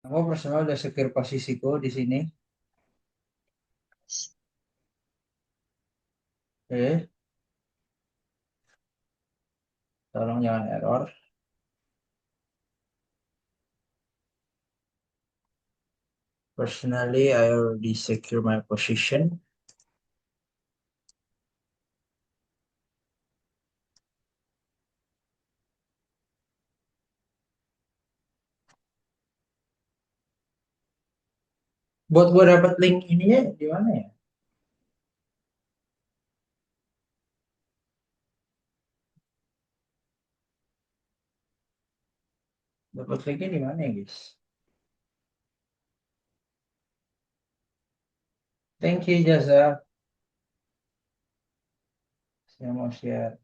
Aku personal udah secure posisiku di sini. Tolong jangan error. Personally, I already secure my position. Buat gue dapet link ini ya, di mana ya? Dapat linknya di mana ya, guys? Thank you, Jaza. Saya mau share.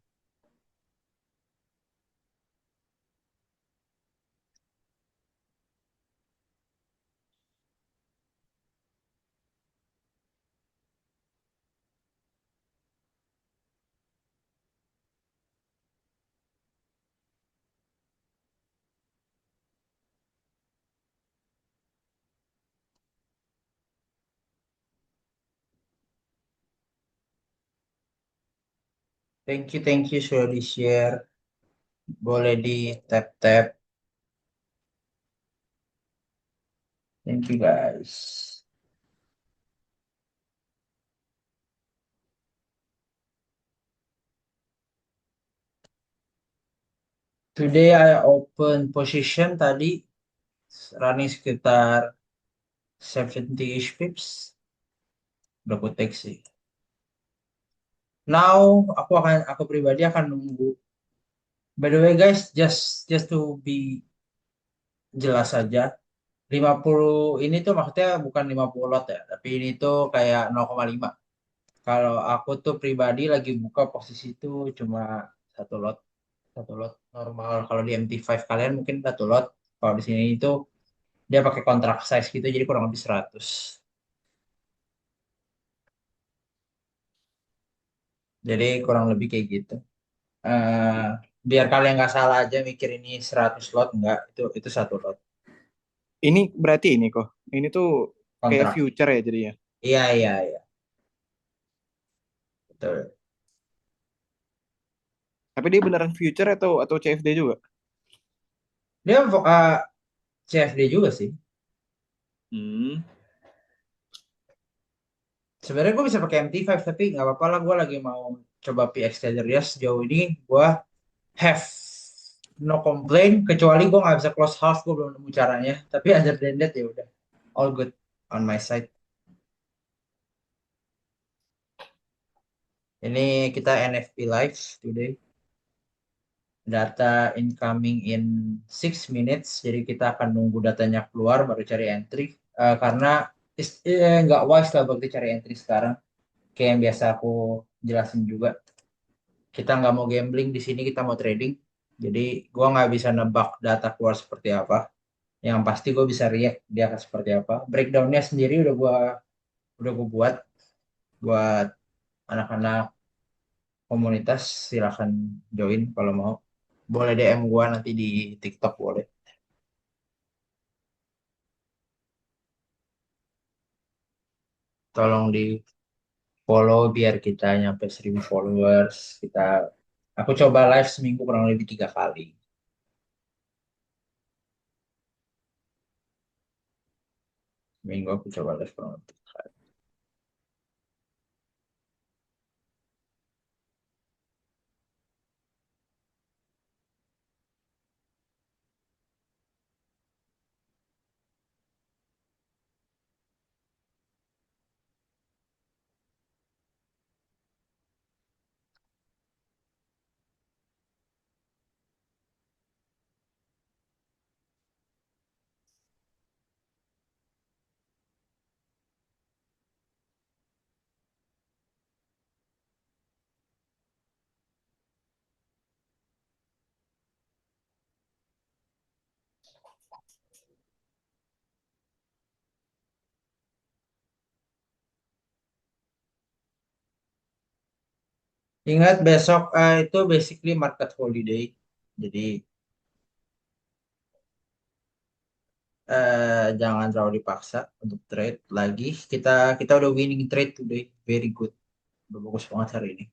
Thank you sudah di-share. Boleh di tap-tap. Thank you, guys. Today I open position tadi running sekitar 70-ish pips. Udah ku take sih. Now aku pribadi akan nunggu. By the way guys, just to be jelas saja, 50 ini tuh maksudnya bukan 50 lot ya, tapi ini tuh kayak 0,5. Kalau aku tuh pribadi lagi buka posisi itu cuma satu lot, satu lot normal. Kalau di MT5 kalian mungkin satu lot. Kalau di sini itu dia pakai kontrak size gitu, jadi kurang lebih 100. Jadi kurang lebih kayak gitu. eh Biar kalian nggak salah aja mikir ini 100 lot, enggak, itu satu lot Ini berarti ini kok. Ini tuh kayak kontrak. future ya jadinya. Iya, iya, iya, betul. Tapi dia beneran future atau CFD juga? Dia CFD juga sih. Hmm. Sebenarnya gue bisa pakai MT5 tapi nggak apa-apa lah, gue lagi mau coba PX ya sejauh ini. Gue have no complaint, kecuali gue nggak bisa close half, gue belum nemu caranya. Tapi other than that ya udah all good on my side. Ini kita NFP live today, data incoming in 6 minutes, jadi kita akan nunggu datanya keluar baru cari entry. Karena nggak wise lah berarti cari entry sekarang, kayak yang biasa aku jelasin juga. Kita nggak mau gambling di sini, kita mau trading. Jadi gua nggak bisa nebak data keluar seperti apa. Yang pasti gue bisa react dia akan seperti apa. Breakdownnya sendiri udah gue buat anak-anak komunitas. Silahkan join kalau mau. Boleh DM gua nanti di TikTok, boleh. Tolong di follow biar kita nyampe 1.000 followers. Aku coba live seminggu kurang lebih 3 kali. Seminggu aku coba live kurang lebih 3 kali. Ingat besok itu basically market holiday. Jadi Jangan terlalu dipaksa untuk trade lagi. Kita kita udah winning trade today, very good. Udah bagus banget hari ini.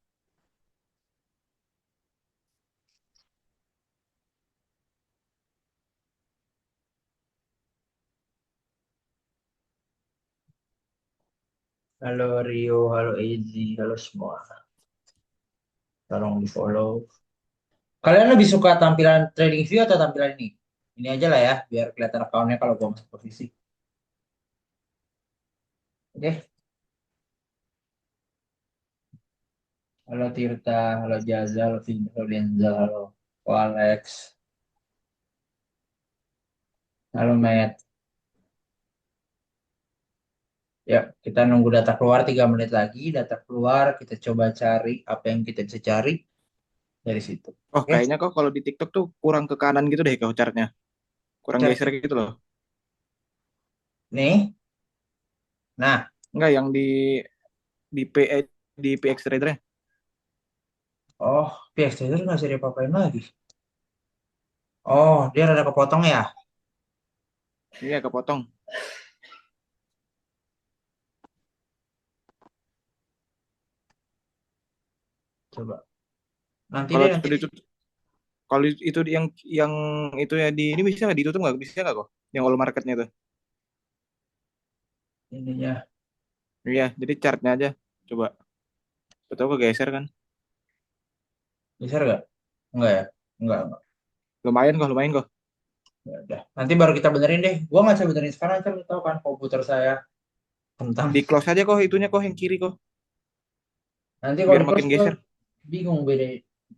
Halo Rio, halo Ezi, halo semua. Tolong di follow. Kalian lebih suka tampilan trading view atau tampilan ini? Ini aja lah ya, biar kelihatan akunnya kalau gua masuk posisi. Oke. Halo Tirta, halo Jaza, halo Vin, halo Denzel, halo Ko Alex, halo Matt. Ya, kita nunggu data keluar 3 menit lagi. Data keluar, kita coba cari apa yang kita bisa cari dari situ. Oh, Oke, kayaknya kok kalau di TikTok tuh kurang ke kanan gitu deh kok chartnya. Kurang geser cek gitu loh. nih. Nah, Enggak yang di di PX Trader-nya. oh, PX Trader nggak bisa diapa-apain lagi. Oh, dia rada kepotong ya. Iya, kepotong. Coba. Nanti Kalau deh, itu nanti deh. ditutup, kalau itu yang itu ya di ini bisa nggak ditutup nggak bisa nggak kok? Yang all marketnya tuh. Ininya. Iya, jadi chartnya aja. Coba. Betul kegeser kan? Bisa nggak? Enggak ya? Enggak. Lumayan kok. Ya udah. Nanti baru kita benerin deh. Gua nggak bisa benerin sekarang, kan lu tahu kan komputer saya kentang. Di close aja kok itunya kok yang kiri kok. Nanti kalau Biar di close makin gua geser. bingung beda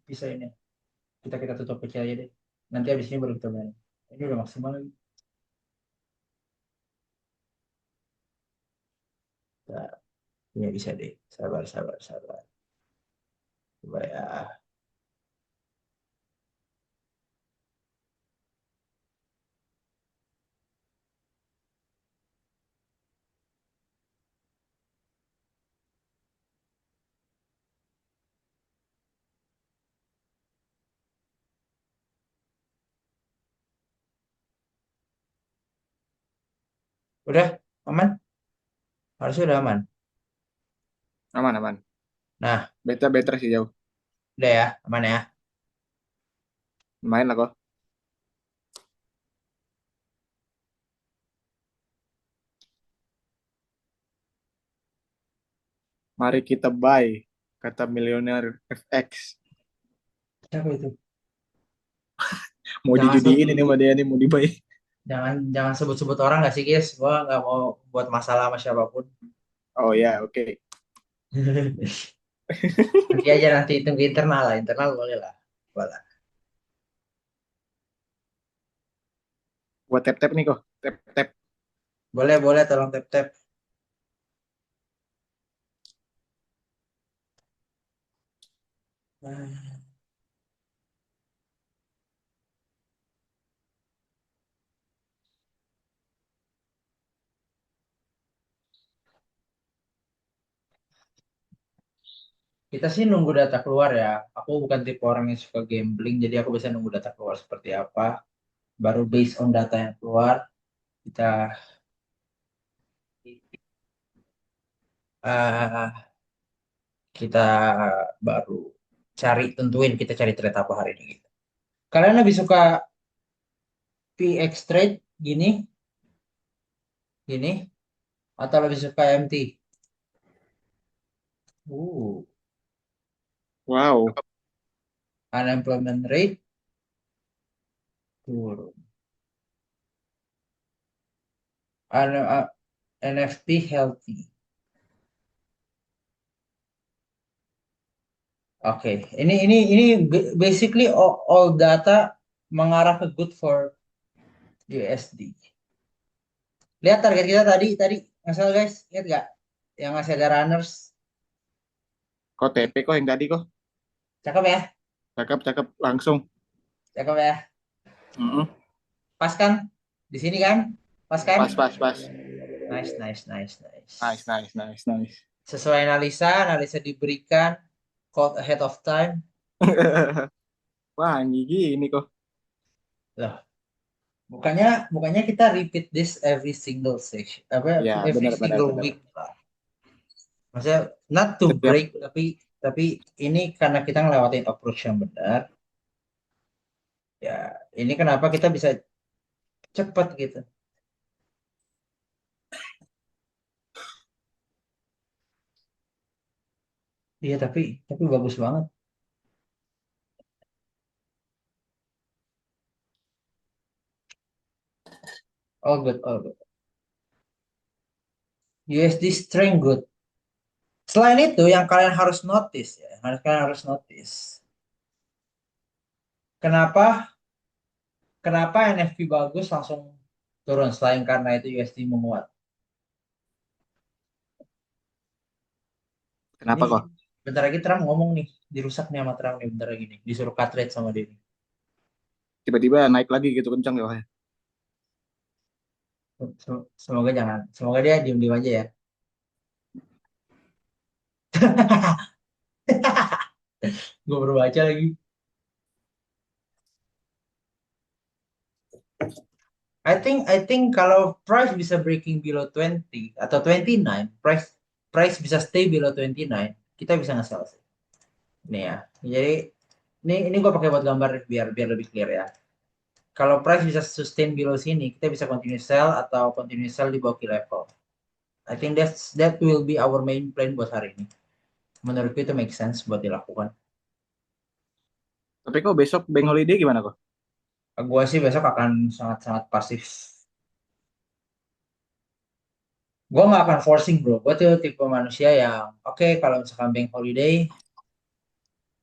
bisa ini. Kita tutup kecil aja deh. Nanti abis ini baru kita benerin. Ini udah maksimal lagi. Nah, ini bisa deh. Sabar. Coba ya. Udah aman? Harusnya udah aman. Aman aman. Nah, Beta better sih jauh. udah ya, aman ya. Lumayan lah kok. Mari kita buy, kata milioner FX. Siapa itu? Mau Jangan dijudiin ini sama dia nih mau di buy. jangan sebut-sebut orang nggak sih guys? Gua nggak mau buat masalah sama siapapun. Oh ya, oke. Nanti aja nanti hitung ke internal lah, internal boleh lah. Boleh lah. Buat tap-tap nih kok. Tap-tap. Boleh tolong tap tap. Kita sih nunggu data keluar ya. Aku bukan tipe orang yang suka gambling, jadi aku bisa nunggu data keluar seperti apa. Baru based on data yang keluar, kita eh, kita baru tentuin kita cari trade apa hari ini gitu. Kalian lebih suka PX trade gini, atau lebih suka MT? Uh, Wow. Unemployment rate turun. NFP healthy. Oke, ini basically all data mengarah ke good for USD. Lihat target kita tadi tadi nggak salah guys, lihat nggak? Yang masih ada runners, Kok TP kok yang tadi kok. cakep ya, Cakep cakep langsung. cakep ya. Mm-mm. Pas kan? Di sini kan? Pas kan? Pas pas pas. Nice. Nice. Sesuai analisa diberikan called ahead of time. Wah, gini kok. Loh, Bukannya bukannya kita repeat this every single session, apa Ya, every benar benar single benar. week lah. Maksudnya not to Setiap break, tapi ini karena kita ngelewatin approach yang benar. Ya, ini kenapa kita bisa cepat gitu. Iya, tapi bagus banget. All good, all good. USD strength good. Selain itu, yang kalian harus notice ya, kalian harus notice. Kenapa kenapa NFP bagus langsung turun selain karena itu USD menguat. Ini kenapa kok? bentar lagi Trump ngomong nih, dirusak nih sama Trump nih bentar lagi nih, disuruh cut rate sama dia nih. Tiba-tiba naik lagi gitu kencang ya. Semoga jangan, semoga dia diem-diem aja ya. Gue baru baca lagi. I think kalau price bisa breaking below 20 atau 29, price bisa stay below 29, kita bisa nge-sell sih. Nih ya. Jadi ini gue pakai buat gambar biar biar lebih clear ya. Kalau price bisa sustain below sini, kita bisa continue sell atau continue sell di bawah key level. I think that will be our main plan buat hari ini. Menurutku itu make sense buat dilakukan. Tapi kok besok bank holiday gimana kok? Gue sih besok akan sangat-sangat pasif. Gue nggak akan forcing bro. Gue tuh tipe manusia yang oke, kalau misalkan bank holiday,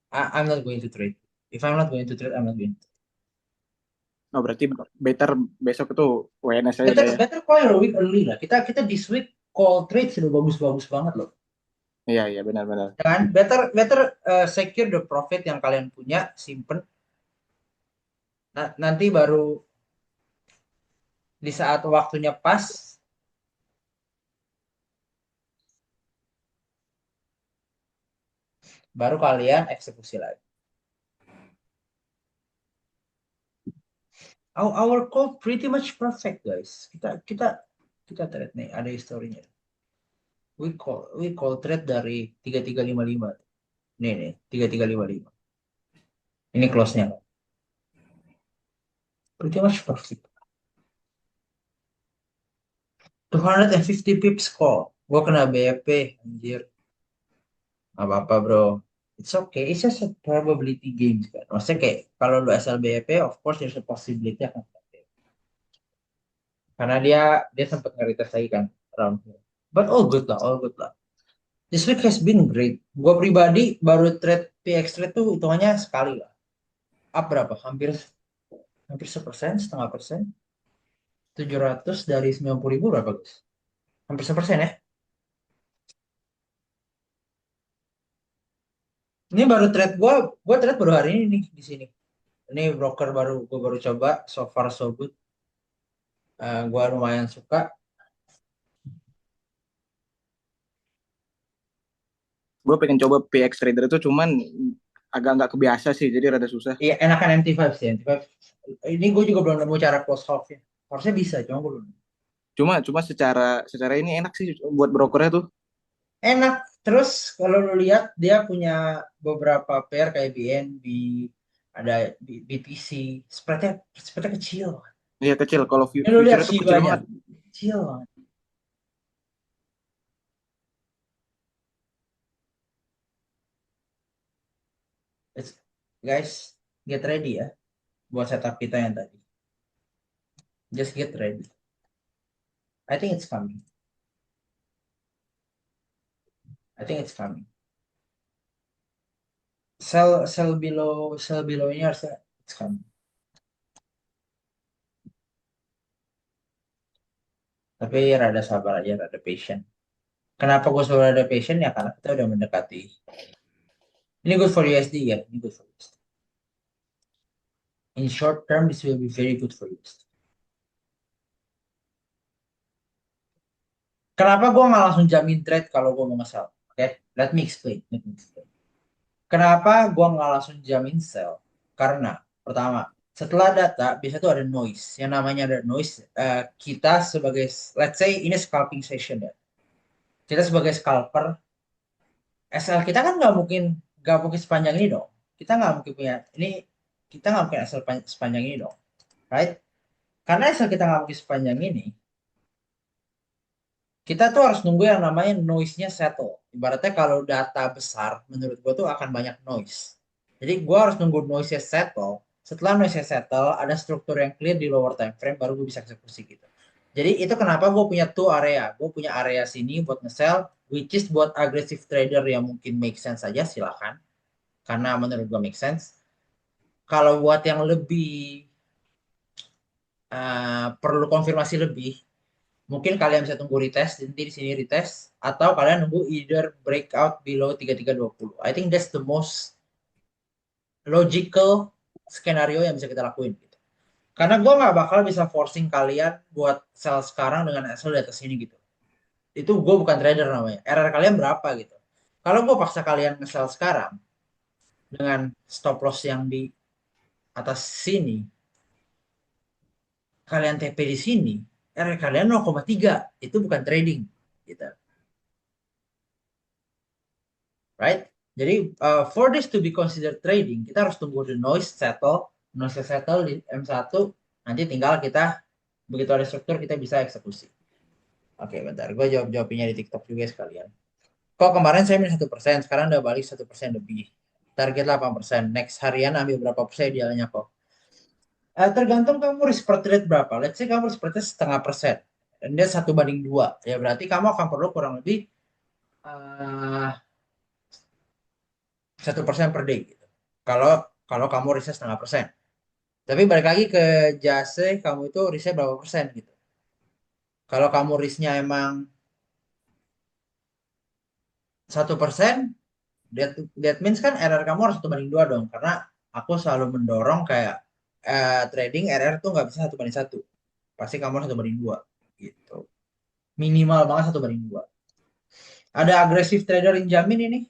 I'm not going to trade. If I'm not going to trade, I'm not going to. Oh, berarti better besok itu WNS aja Better deh ya. better call a week early lah. Kita kita this week call trade sudah bagus-bagus banget loh. Iya, iya benar-benar. Ya kan? Better better secure the profit yang kalian punya, simpen. Nanti baru di saat waktunya pas, baru kalian eksekusi lagi. Our call pretty much perfect guys. Kita trade nih, ada historinya. We call trade dari 3355. Nih 3355. Ini close-nya. Pretty much perfect. 250 pips call. Gua kena BEP, anjir. Gak apa-apa bro. It's okay. It's just a probability game kan. Maksudnya kayak kalau lu SL BEP, of course there's a possibility akan kena BEP. Karena dia sempat nge-retest lagi kan round here. But all good lah, all good lah. This week has been great. Gue pribadi baru trade PX trade tuh hitungannya sekali lah. Up berapa? Hampir hampir 1%, setengah persen. 700 dari 90.000 berapa guys? Hampir 1% ya. Ini baru trade gue trade baru hari ini nih di sini. Ini broker baru gue baru coba, so far so good. Gue lumayan suka. Gue pengen coba PX Trader itu cuman agak nggak kebiasa sih, jadi rada susah. Iya enakan MT5 sih, MT5. Ini gue juga belum nemu cara close half-nya. Harusnya bisa, cuma gue belum. Cuma cuma secara secara ini enak sih buat brokernya tuh. Enak. Terus kalau lu lihat dia punya beberapa pair kayak BNB, ada BTC, spreadnya kecil. Iya kecil. Kalau Ini lu future lihat itu kecil Shiba-nya, banget. kecil banget. Guys, get ready ya buat setup kita yang tadi. Just get ready. I think it's coming. I think it's coming. Sell below ini harusnya it's coming. Tapi rada sabar aja, rada patient. Kenapa gue selalu rada patient ya karena kita udah mendekati. Ini good for USD ya, ini good for USD. In short term, this will be very good for USD. Kenapa gue nggak langsung jamin trade kalau gue mau nge-sell? Oke, let me explain. Let me explain. Kenapa gue nggak langsung jamin sell? Karena pertama, Setelah data, biasa tuh ada noise. Yang namanya ada noise, kita sebagai, let's say ini scalping session ya. Kita sebagai scalper, SL kita kan nggak mungkin sepanjang ini dong. Kita nggak mungkin punya ini, kita nggak mungkin SL sepanjang ini dong, right? Karena SL kita nggak mungkin sepanjang ini, kita tuh harus nunggu yang namanya noise-nya settle. Ibaratnya kalau data besar, menurut gua tuh akan banyak noise. Jadi gua harus nunggu noise-nya settle. Setelah noise-nya settle, ada struktur yang clear di lower time frame, baru gue bisa eksekusi gitu. Jadi itu kenapa gue punya two area. Gue punya area sini buat nge-sell, which is buat aggressive trader yang mungkin make sense saja, silakan. Karena menurut gue make sense. Kalau buat yang lebih perlu konfirmasi lebih, mungkin kalian bisa tunggu retest, nanti di sini retest, atau kalian nunggu either breakout below 3320. I think that's the most logical skenario yang bisa kita lakuin gitu. Karena gue nggak bakal bisa forcing kalian buat sell sekarang dengan SL di atas ini gitu. Itu gue bukan trader namanya. RR kalian berapa gitu. Kalau gue paksa kalian nge-sell sekarang dengan stop loss yang di atas sini, kalian TP di sini, RR kalian 0,3. Itu bukan trading gitu. Right? Jadi for this to be considered trading, kita harus tunggu the noise settle di M1, nanti tinggal kita begitu ada struktur kita bisa eksekusi. Oke, bentar, gue jawabnya di TikTok juga sekalian. Kok kemarin saya minus 1%, sekarang udah balik 1% lebih. Target 8%. Next harian ambil berapa persen idealnya kok? Tergantung kamu risk per trade berapa. Let's say kamu risk per trade setengah persen. Dan dia 1:2. Ya berarti kamu akan perlu kurang lebih 1% per day gitu. Kalau kalau kamu riset setengah persen. Tapi balik lagi ke jase, kamu itu riset berapa persen gitu. Kalau kamu risknya emang 1%, that means kan RR kamu harus 1:2 dong. Karena aku selalu mendorong kayak trading RR tuh nggak bisa 1:1. Pasti kamu harus 1:2 gitu. Minimal banget 1:2. Ada agresif trader yang jamin ini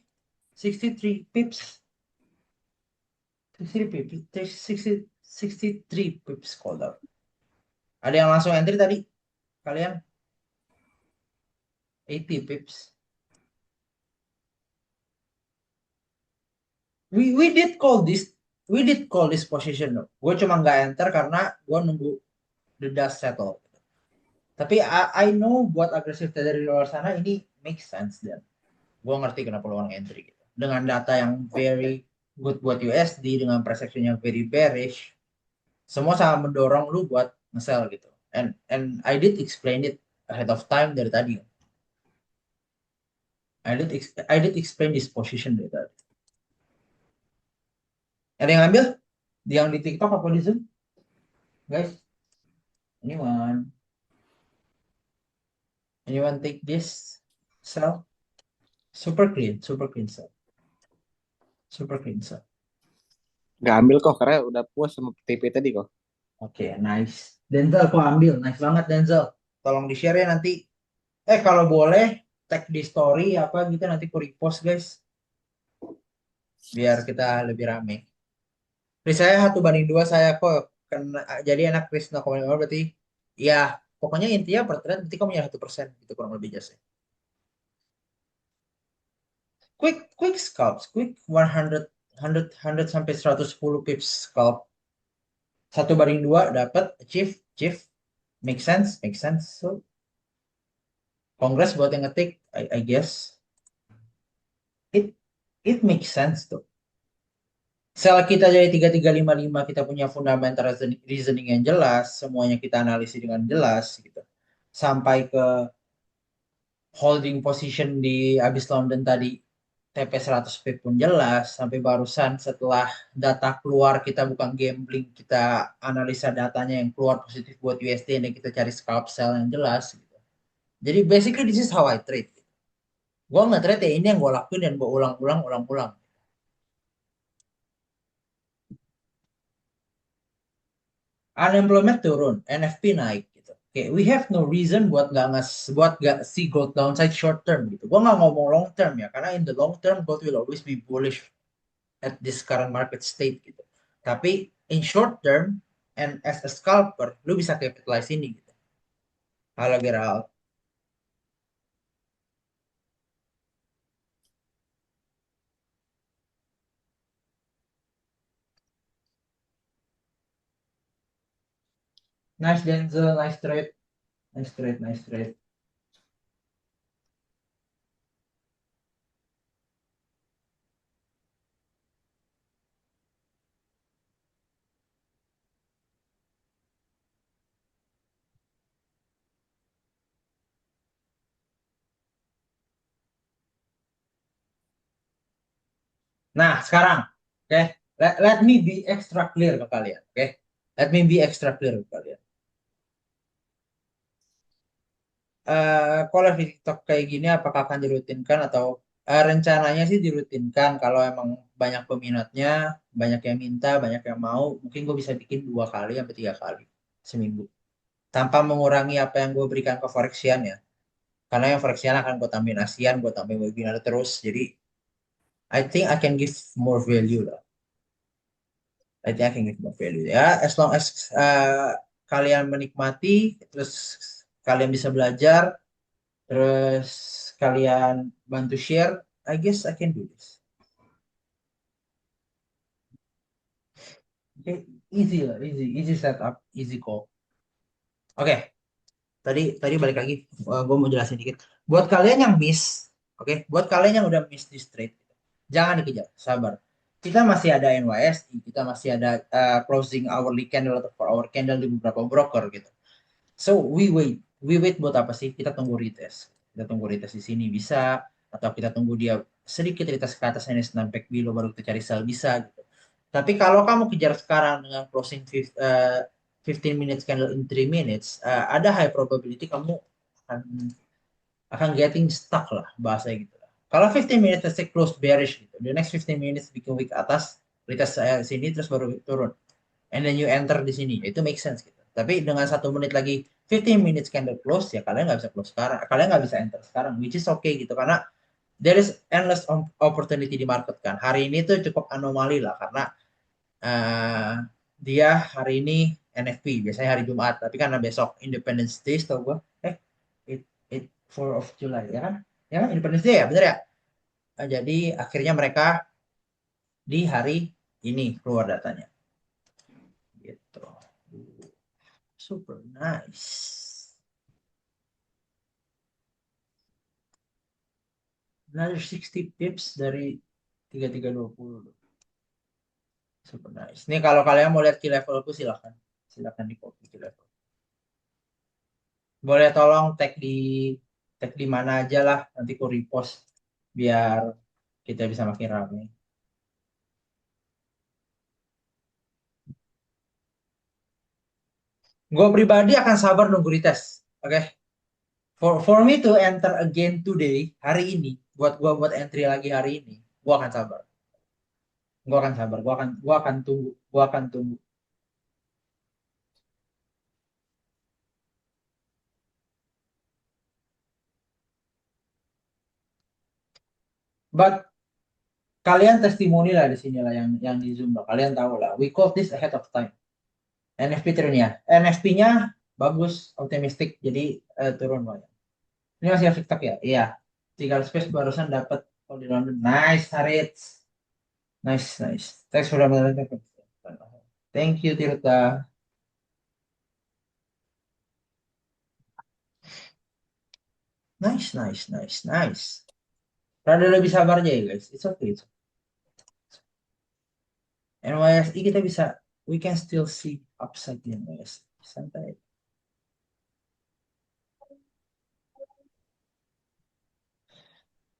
63 pips. 63 pips. 63 pips called out. Ada yang langsung entry tadi? Kalian 80 pips. We did call this position loh. Gue cuma nggak enter karena gue nunggu the dust settle. Tapi I know buat agresif dari luar sana ini make sense dan gue ngerti kenapa lo orang entry gitu. Dengan data yang very good buat USD, dengan perception yang very bearish, semua sangat mendorong lu buat nge-sell gitu. And I did explain it ahead of time dari tadi. I did explain this position dari tadi. Ada yang ambil? Yang di TikTok apa di Zoom? Guys, anyone? Anyone take this sell? Super clean sell. Super clean sell. Nggak ambil kok karena udah puas sama TP tadi kok. Oke, nice. Denzel, aku ambil. Nice banget, Denzel. Tolong di-share ya nanti. Kalau boleh, tag di story apa gitu, nanti aku repost, guys. Biar kita lebih rame. Jadi saya 1:2 saya kok. Kena, jadi anak Chris 0,5 berarti, ya, pokoknya intinya per trade nanti kamu punya 1%. Itu kurang lebih jasa. Quick scalps. Quick 100 sampai 110 pips scalp. 1:2 dapat achieve make sense. So Congress buat yang ngetik, I guess it it makes sense tuh. Sel kita jadi 3355, kita punya fundamental reasoning yang jelas, semuanya kita analisis dengan jelas gitu. Sampai ke holding position di abis London tadi, TP 100 pip pun jelas, sampai barusan setelah data keluar kita bukan gambling, kita analisa datanya yang keluar positif buat USD dan kita cari scalp sell yang jelas gitu. Jadi basically this is how I trade. Gue nge-trade ya ini yang gue lakuin dan gue ulang-ulang. Unemployment turun, NFP naik gitu. Oke, we have no reason buat nggak see gold downside short term gitu. Gue nggak ngomong long term ya, karena in the long term gold will always be bullish at this current market state gitu. Tapi in short term and as a scalper lu bisa capitalize ini gitu. Halo Gerald. Nice Denzel, nice trade, nice trade, nice trade. Nah, sekarang, oke, let me be extra clear ke kalian, oke? Let me be extra clear ke kalian. Kalau di TikTok kayak gini, apakah akan dirutinkan atau rencananya sih dirutinkan kalau emang banyak peminatnya, banyak yang minta, banyak yang mau, mungkin gue bisa bikin 2 kali sampai 3 kali seminggu, tanpa mengurangi apa yang gue berikan ke Forexian ya. Karena yang Forexian akan gue tambahin ASEAN, gue tambahin webinar terus, jadi I think I can give more value lah. I think I can give more value ya, as long as kalian menikmati, terus kalian bisa belajar, terus kalian bantu share, I guess I can do this. Okay, easy lah, easy setup, easy call. Oke, tadi tadi balik lagi, gue mau jelasin dikit. Buat kalian yang miss, oke, buat kalian yang udah miss di trade, jangan dikejar, sabar. Kita masih ada NYSE, kita masih ada closing hourly candle atau 4 hour candle di beberapa broker gitu. So we wait buat apa sih? Kita tunggu retest. Kita tunggu retest di sini bisa, atau kita tunggu dia sedikit retest ke atas ini snapback below baru kita cari sell bisa gitu. Tapi kalau kamu kejar sekarang dengan closing 15 minutes candle in 3 minutes, ada high probability kamu akan akan getting stuck lah bahasa gitu. Kalau 15 minutes let's say close bearish gitu. The next 15 minutes bikin wick atas, retest saya sini terus baru turun, and then you enter di sini, itu make sense gitu. Tapi dengan 1 menit lagi 15 minutes candle close, ya kalian nggak bisa close sekarang, kalian nggak bisa enter sekarang, which is okay gitu, karena there is endless opportunity di market kan. Hari ini tuh cukup anomali lah, karena uh, dia hari ini NFP biasanya hari Jumat, tapi karena besok Independence Day tau gue, eh it, it 4 of July ya kan Independence Day ya bener ya. Jadi akhirnya mereka di hari ini keluar datanya gitu. Super nice. Another 60 pips dari 3320. Super nice. Nih kalau kalian mau lihat key levelku silahkan. Silahkan di copy key level. Boleh tolong tag di mana aja lah. Nanti ku repost biar kita bisa makin ramai. Gue pribadi akan sabar nunggu retest. Oke. Okay? For me to enter again today, hari ini, buat gua buat entry lagi hari ini, gua akan sabar. Gua akan sabar. Gua akan tunggu. Gua akan tunggu. But kalian testimoni lah di sini lah yang di Zoom lah. Kalian tahu lah. We call this ahead of time. NFP turunnya. NFP-nya bagus, optimistik, jadi turun banyak. Ini masih TikTok ya? Iya. Tinggal space barusan dapat kalau di London. Nice, Harit. Nice, nice. Thanks for the. Thank you, Tirta. Nice, nice, nice, nice. Rada lebih sabar aja ya guys. It's okay. NYSI kita bisa, we can still see upside di NYSI. Santai.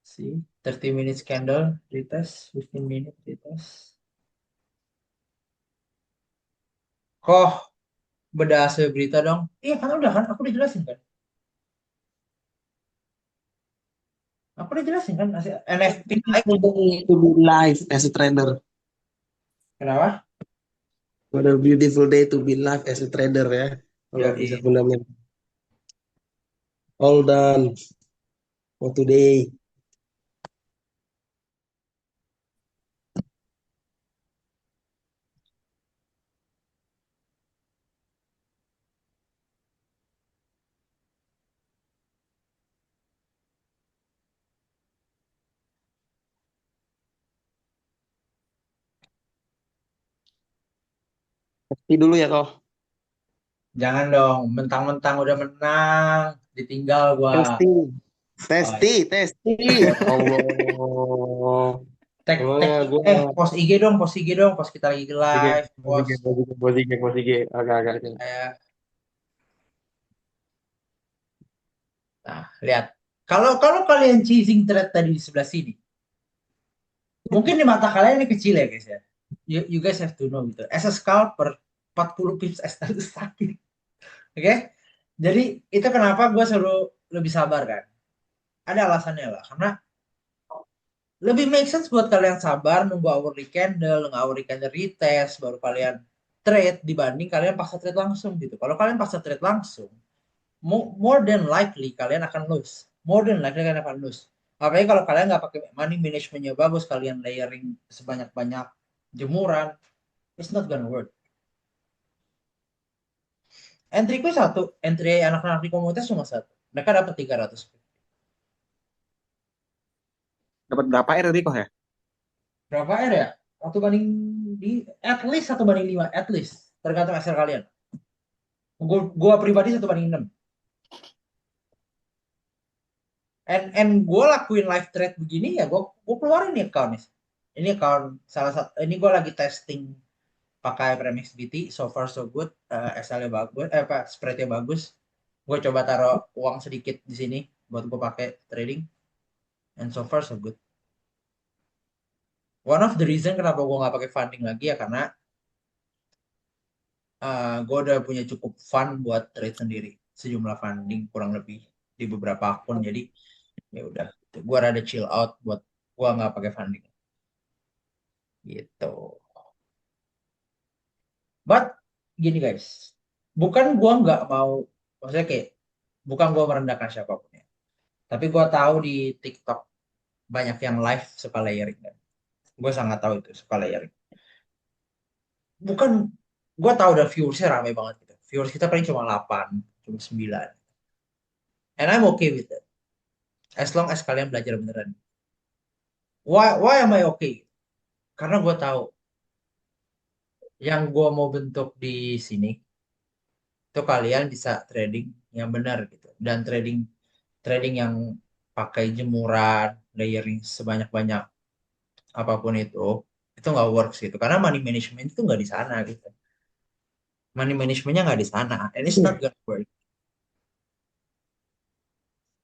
See, 30 minutes candle retest, 15 minutes retest. Kok beda hasil berita dong? Iya kan udah kan, aku udah jelasin kan. Aku udah jelasin kan hasil NFT naik. Beautiful day to be live as a trader. Kenapa? What a beautiful day to be live as a trader ya. Kalau Ya, bisa fundamental. All done for today. Pasti dulu ya kok. Jangan dong, mentang-mentang udah menang, ditinggal gua. Testi, Oh, iya. testi. Ya Allah. Tag, Gimana gue? post IG dong, post IG dong, pas kita lagi Posisi, live, posisi, post. posisi, posisi, posisi. Agak-agak. Kayak, nah, lihat. Kalau kalau kalian chasing thread tadi di sebelah sini, mungkin di mata kalian ini kecil ya guys ya. You guys have to know gitu. As a scalper, 40 pips extra itu sakit. Oke? Jadi itu kenapa gue selalu lebih sabar kan. Ada alasannya lah. Karena lebih make sense buat kalian sabar nunggu hourly candle, nunggu hourly candle retest, baru kalian trade dibanding kalian paksa trade langsung gitu. Kalau kalian paksa trade langsung, more than likely kalian akan lose. More than likely kalian akan lose. Apalagi kalau kalian nggak pakai money managementnya bagus, kalian layering sebanyak-banyak jemuran, it's not gonna work. Entryku satu, entry anak-anak di komunitas cuma satu. Mereka dapat 300. Dapat berapa R tadi kok ya? Berapa R ya? Satu banding di at least 1 banding 5, at least. Tergantung hasil kalian. Gua pribadi 1 banding 6. And gue lakuin live trade begini ya, gue keluarin nih account nih. Ini account salah satu. Ini gue lagi testing pakai Premix BT, so far so good. SL-nya bagus, apa spreadnya bagus. Gue coba taruh uang sedikit di sini buat gue pakai trading, and so far so good. One of the reason kenapa gue nggak pakai funding lagi ya karena gue udah punya cukup fund buat trade sendiri, sejumlah funding kurang lebih di beberapa akun. Jadi ya udah, gue rada chill out buat gue nggak pakai funding gitu. But gini guys, bukan gue nggak mau, maksudnya kayak bukan gue merendahkan siapapun ya. Tapi gue tahu di TikTok banyak yang live suka layering kan. Gue sangat tahu itu suka layering. Bukan, gue tahu udah viewersnya rame banget gitu. Viewers kita paling cuma 8, cuma 9. And I'm okay with that. As long as kalian belajar beneran. Why am I okay? Karena gue tahu yang gue mau bentuk di sini itu kalian bisa trading yang benar gitu. Dan trading trading yang pakai jemuran, layering sebanyak-banyak apapun itu nggak works gitu. Karena money management itu nggak di sana gitu. Money managementnya nggak di sana. And it's not gonna work.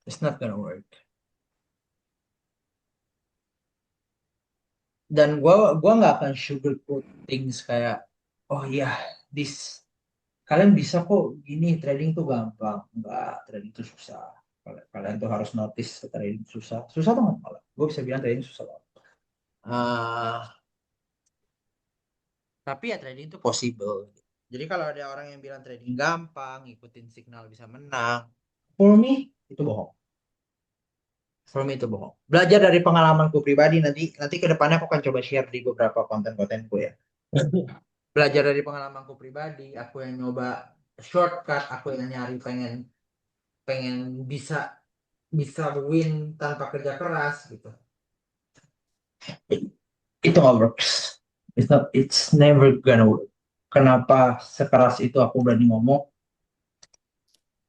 It's not gonna work. Dan gua nggak akan sugarcoat things kayak, oh iya, this kalian bisa kok gini, trading tuh gampang. Enggak, trading tuh susah. Kalian tuh harus notice trading susah. Susah banget malah. Gue bisa bilang trading susah banget. Ah, tapi ya trading itu possible. Jadi kalau ada orang yang bilang trading gampang, ikutin signal bisa menang, for me itu bohong. For me itu bohong. Belajar dari pengalamanku pribadi, nanti nanti ke depannya aku akan coba share di beberapa konten-kontenku ya. Belajar dari pengalamanku pribadi, aku yang nyoba shortcut, aku yang nyari pengen pengen bisa bisa win tanpa kerja keras gitu. Itu nggak works. It's never gonna work. Kenapa sekeras itu aku berani ngomong?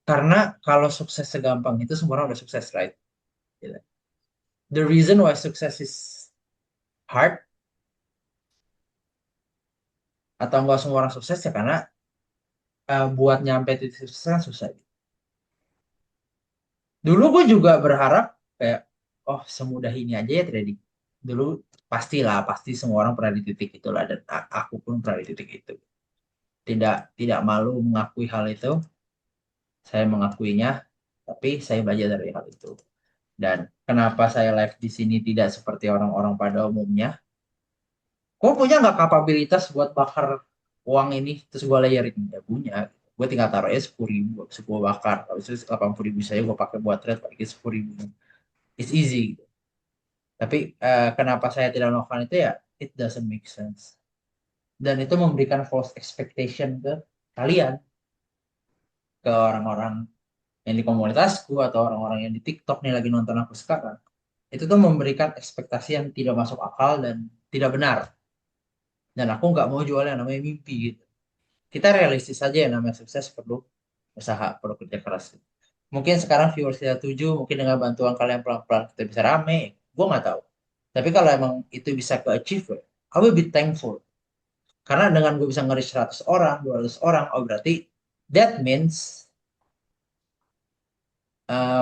Karena kalau sukses segampang itu semua orang udah sukses, right? Gitu. The reason why success is hard atau nggak semua orang sukses ya karena buat nyampe titik sukses kan susah. Dulu gue juga berharap kayak, oh semudah ini aja ya trading. Dulu pastilah, pasti semua orang pernah di titik itulah dan aku pun pernah di titik itu. Tidak tidak malu mengakui hal itu, saya mengakuinya, tapi saya belajar dari hal itu. Dan kenapa saya live di sini tidak seperti orang-orang pada umumnya? Gue punya nggak kapabilitas buat bakar uang ini terus gue layering? Ya punya. Gue tinggal taruh aja 10.000, habis itu gue bakar. Habis itu 80.000 saya gue pakai buat trade, pakai 10.000. It's easy. Tapi kenapa saya tidak melakukan itu ya? It doesn't make sense. Dan itu memberikan false expectation ke kalian, ke orang-orang yang di komunitasku atau orang-orang yang di TikTok nih lagi nonton aku sekarang. Itu tuh memberikan ekspektasi yang tidak masuk akal dan tidak benar. Dan aku nggak mau jual yang namanya mimpi gitu. kita realistis aja ya, namanya sukses perlu usaha, perlu kerja keras. Mungkin sekarang viewers kita 7, mungkin dengan bantuan kalian pelan-pelan kita bisa rame. Gue nggak tahu. Tapi kalau emang itu bisa ke achieve, I will be thankful. Karena dengan gue bisa nge-reach 100 orang, 200 orang, oh berarti that means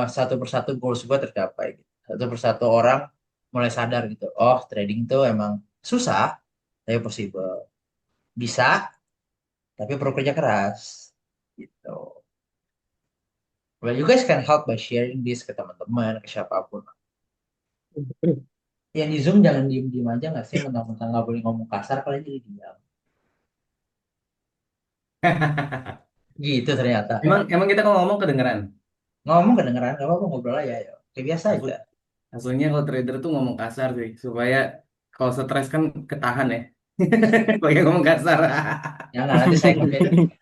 satu persatu goals gue tercapai. Gitu. Satu persatu orang mulai sadar gitu. Oh, trading tuh emang susah, tapi possible. Bisa, tapi perlu kerja keras. Gitu. Well, you guys can help by sharing this ke teman-teman, ke siapapun. Yang di Zoom jangan diem-diem aja nggak sih? Mentang-mentang nggak boleh ngomong kasar, kalian jadi diam. Gitu ternyata. Emang kita kalau ngomong kedengeran. Ngomong kedengeran, nggak apa-apa ngobrol aja ya. Kayak biasa Aku aja. aslinya kalau trader tuh ngomong kasar sih supaya kalau stres kan ketahan ya. Pakai ngomong kasar. Jangan nanti saya ngomongin.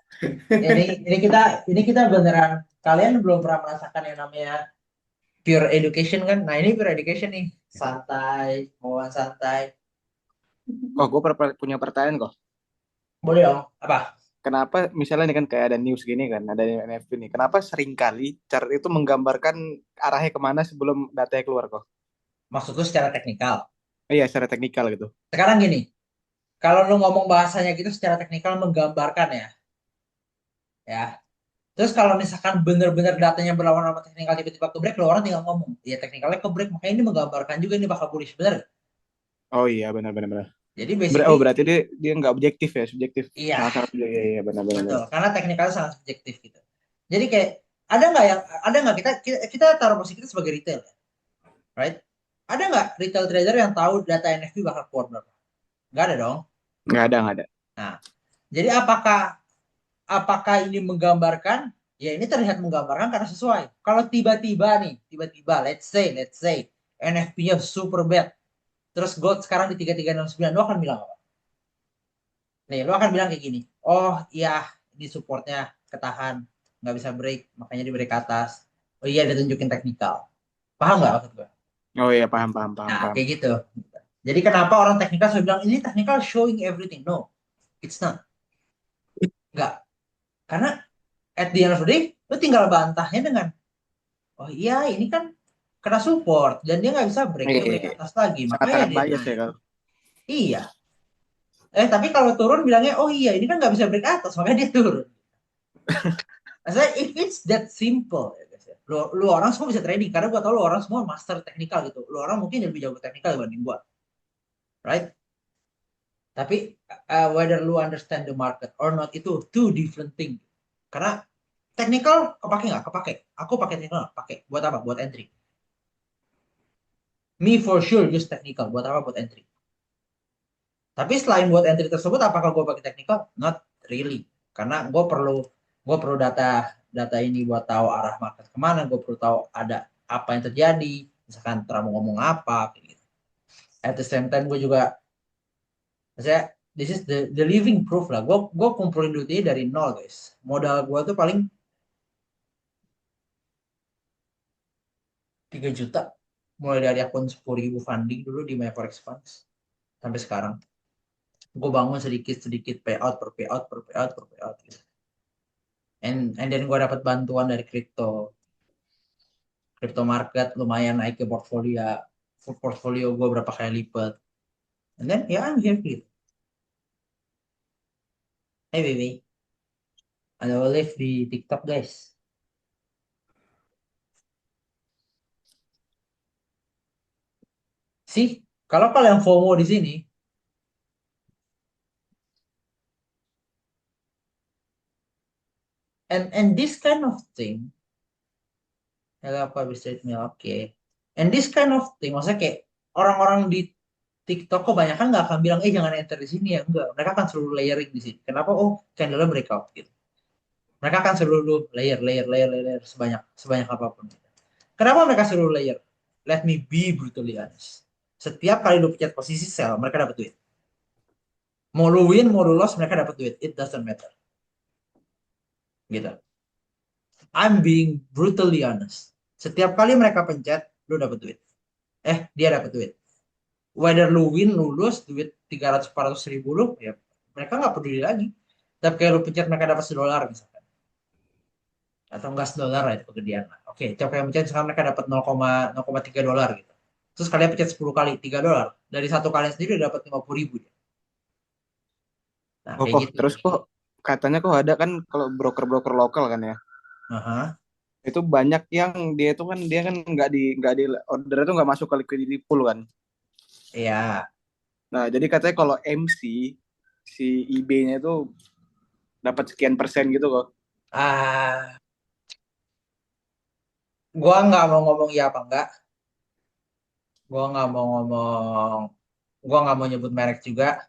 Ini kita beneran, kalian belum pernah merasakan yang namanya pure education kan? Nah ini pure education nih, santai, ngomong santai. Oh, gue punya pertanyaan kok. Boleh dong? Apa? Kenapa misalnya ini kan kayak ada news gini kan, ada NFT nih. Kenapa seringkali chart itu menggambarkan arahnya kemana sebelum datanya keluar kok? Maksudku secara teknikal. Iya, secara teknikal gitu. Sekarang gini, kalau lu ngomong bahasanya gitu secara teknikal menggambarkan ya. Terus kalau misalkan bener-bener datanya berlawanan sama teknikal tiba-tiba ke break, lo orang tinggal ngomong, ya teknikalnya ke break, makanya ini menggambarkan juga ini bakal bullish, bener nggak? Oh iya, benar-benar. Benar. Jadi Oh basically, berarti dia nggak objektif ya, subjektif. iya, Sangat subjektif. Iya, iya benar-benar. betul. Karena teknikalnya sangat subjektif gitu. Jadi kayak, ada nggak kita taruh posisi kita sebagai retail, ya, right? Ada nggak retail trader yang tahu data NFT bakal keluar berapa? Nggak ada dong. Nggak ada. Nah, jadi apakah ini menggambarkan? Ya ini terlihat menggambarkan karena sesuai. Kalau tiba-tiba, let's say NFP-nya super bad, terus gold sekarang di 3369, lo akan bilang apa? Nih, lo akan bilang kayak gini, oh iya, ini supportnya ketahan, nggak bisa break, makanya di break ke atas. Oh iya, dia tunjukin teknikal. Paham nggak maksud gue? Oh iya, paham. Nah, kayak gitu. Jadi kenapa orang teknikal selalu bilang, ini teknikal showing everything? No, it's not. Nggak. Karena at the end of the day, lo tinggal bantahnya dengan, oh iya, ini kan kena support, dan dia nggak bisa break, dia break ke atas lagi. Makanya Sangat-sangat dia bias ya turun. kalau. Iya. Tapi kalau turun bilangnya, oh iya, ini kan nggak bisa break atas, makanya dia turun. Maksudnya, if it's that simple, ya guys ya. Lu orang semua bisa trading, karena gua tau lu orang semua master teknikal gitu. Lu orang mungkin lebih jago teknikal dibanding gua, right? Tapi whether lu understand the market or not itu two different thing. Karena teknikal kepake nggak? Kepake. Aku pakai teknikal nggak? Pakai. Buat apa? Buat entry. Me for sure use teknikal. Buat apa? Buat entry. Tapi selain buat entry tersebut, apakah gue pakai teknikal? Not really. Karena gue perlu data ini buat tahu arah market kemana. Gue perlu tahu ada apa yang terjadi. Misalkan Trump mau ngomong apa. Gitu. At the same time gue juga, maksudnya this is the living proof lah. Gue kumpulin duitnya dari nol guys. Modal gue tuh paling 3 juta. Mulai dari akun 10.000 funding dulu di My Forex Funds. Sampai sekarang. Gue bangun sedikit-sedikit payout per payout per payout per payout gitu. And then gue dapat bantuan dari crypto market, lumayan naik ke portfolio gue berapa kali lipat. And then ya I'm here gitu. Hey baby, ada live di TikTok guys. Sih, kalau kalian FOMO di sini, and this kind of thing, ya apa bisa oke. And this kind of thing, maksudnya kayak orang-orang di TikTok kebanyakan nggak akan bilang, jangan enter di sini ya, enggak. Mereka akan selalu layering di sini. Kenapa? Oh, candle breakout gitu. Mereka akan selalu layer sebanyak sebanyak apapun. Kenapa mereka selalu layer? Let me be brutally honest. Setiap kali lu pencet posisi sell, mereka dapat duit. Mau lu win, mau lu loss, mereka dapat duit. It doesn't matter. Gitu. I'm being brutally honest. Setiap kali mereka pencet, lu dapat duit. Dia dapat duit. Whether lu win, lu lose, duit 300-400 ribu lu, ya mereka nggak peduli lagi. Tapi kayak lu pencet mereka dapat $1 misalkan. Atau enggak $1 lah itu kegedean lah. Oke, coba kayak pencet misalkan mereka dapat 0,3 dolar gitu. Terus kalian pencet 10 kali $3. Dari satu kalian sendiri udah dapat 50.000 dia. Nah, Oh kayak kok gitu. terus kok katanya kok ada kan kalau broker-broker lokal kan ya. Aha. Itu banyak yang dia kan nggak di order itu nggak masuk ke liquidity pool kan. Iya. Nah, jadi katanya kalau MC si IB-nya itu dapat sekian persen gitu kok. Ah, gua nggak mau ngomong ya apa enggak. Gua nggak mau ngomong. Gua nggak mau nyebut merek juga.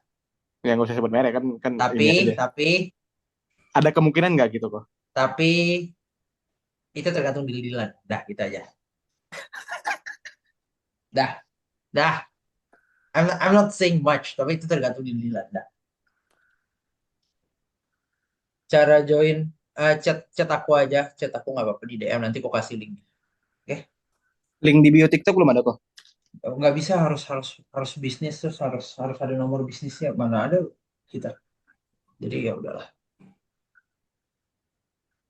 Yang nggak usah sebut merek kan kan ini aja. Tapi, Ada kemungkinan nggak gitu kok? tapi itu tergantung di Dilan. Dah, gitu aja. Dah, dah. I'm not saying much, tapi itu tergantung di Dilan. Dah. Cara join, chat aku aja. Chat aku nggak apa-apa di DM. Nanti aku kasih link. Oke? Link di bio TikTok belum ada kok. Nggak bisa harus bisnis terus harus ada nomor bisnisnya. Mana ada kita. Jadi ya udahlah.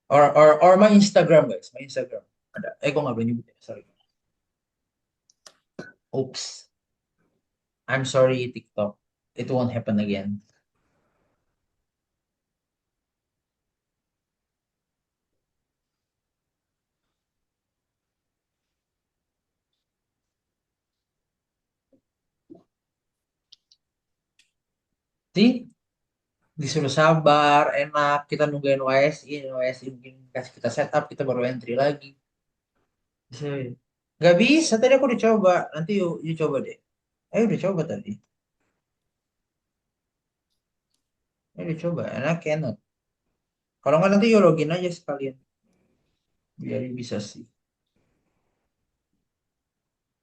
Or my Instagram guys, my Instagram ada. Kok nggak boleh nyebut ya? Sorry. Oops. I'm sorry TikTok. It won't happen again. Sih, disuruh sabar, enak. Kita nungguin YSI mungkin kasih kita setup, kita baru entry lagi. Nggak bisa, tadi aku udah coba. Nanti yuk coba deh. Udah coba tadi. Udah coba, enak. Kalau nggak nanti yuk login aja sekalian. Biar bisa sih.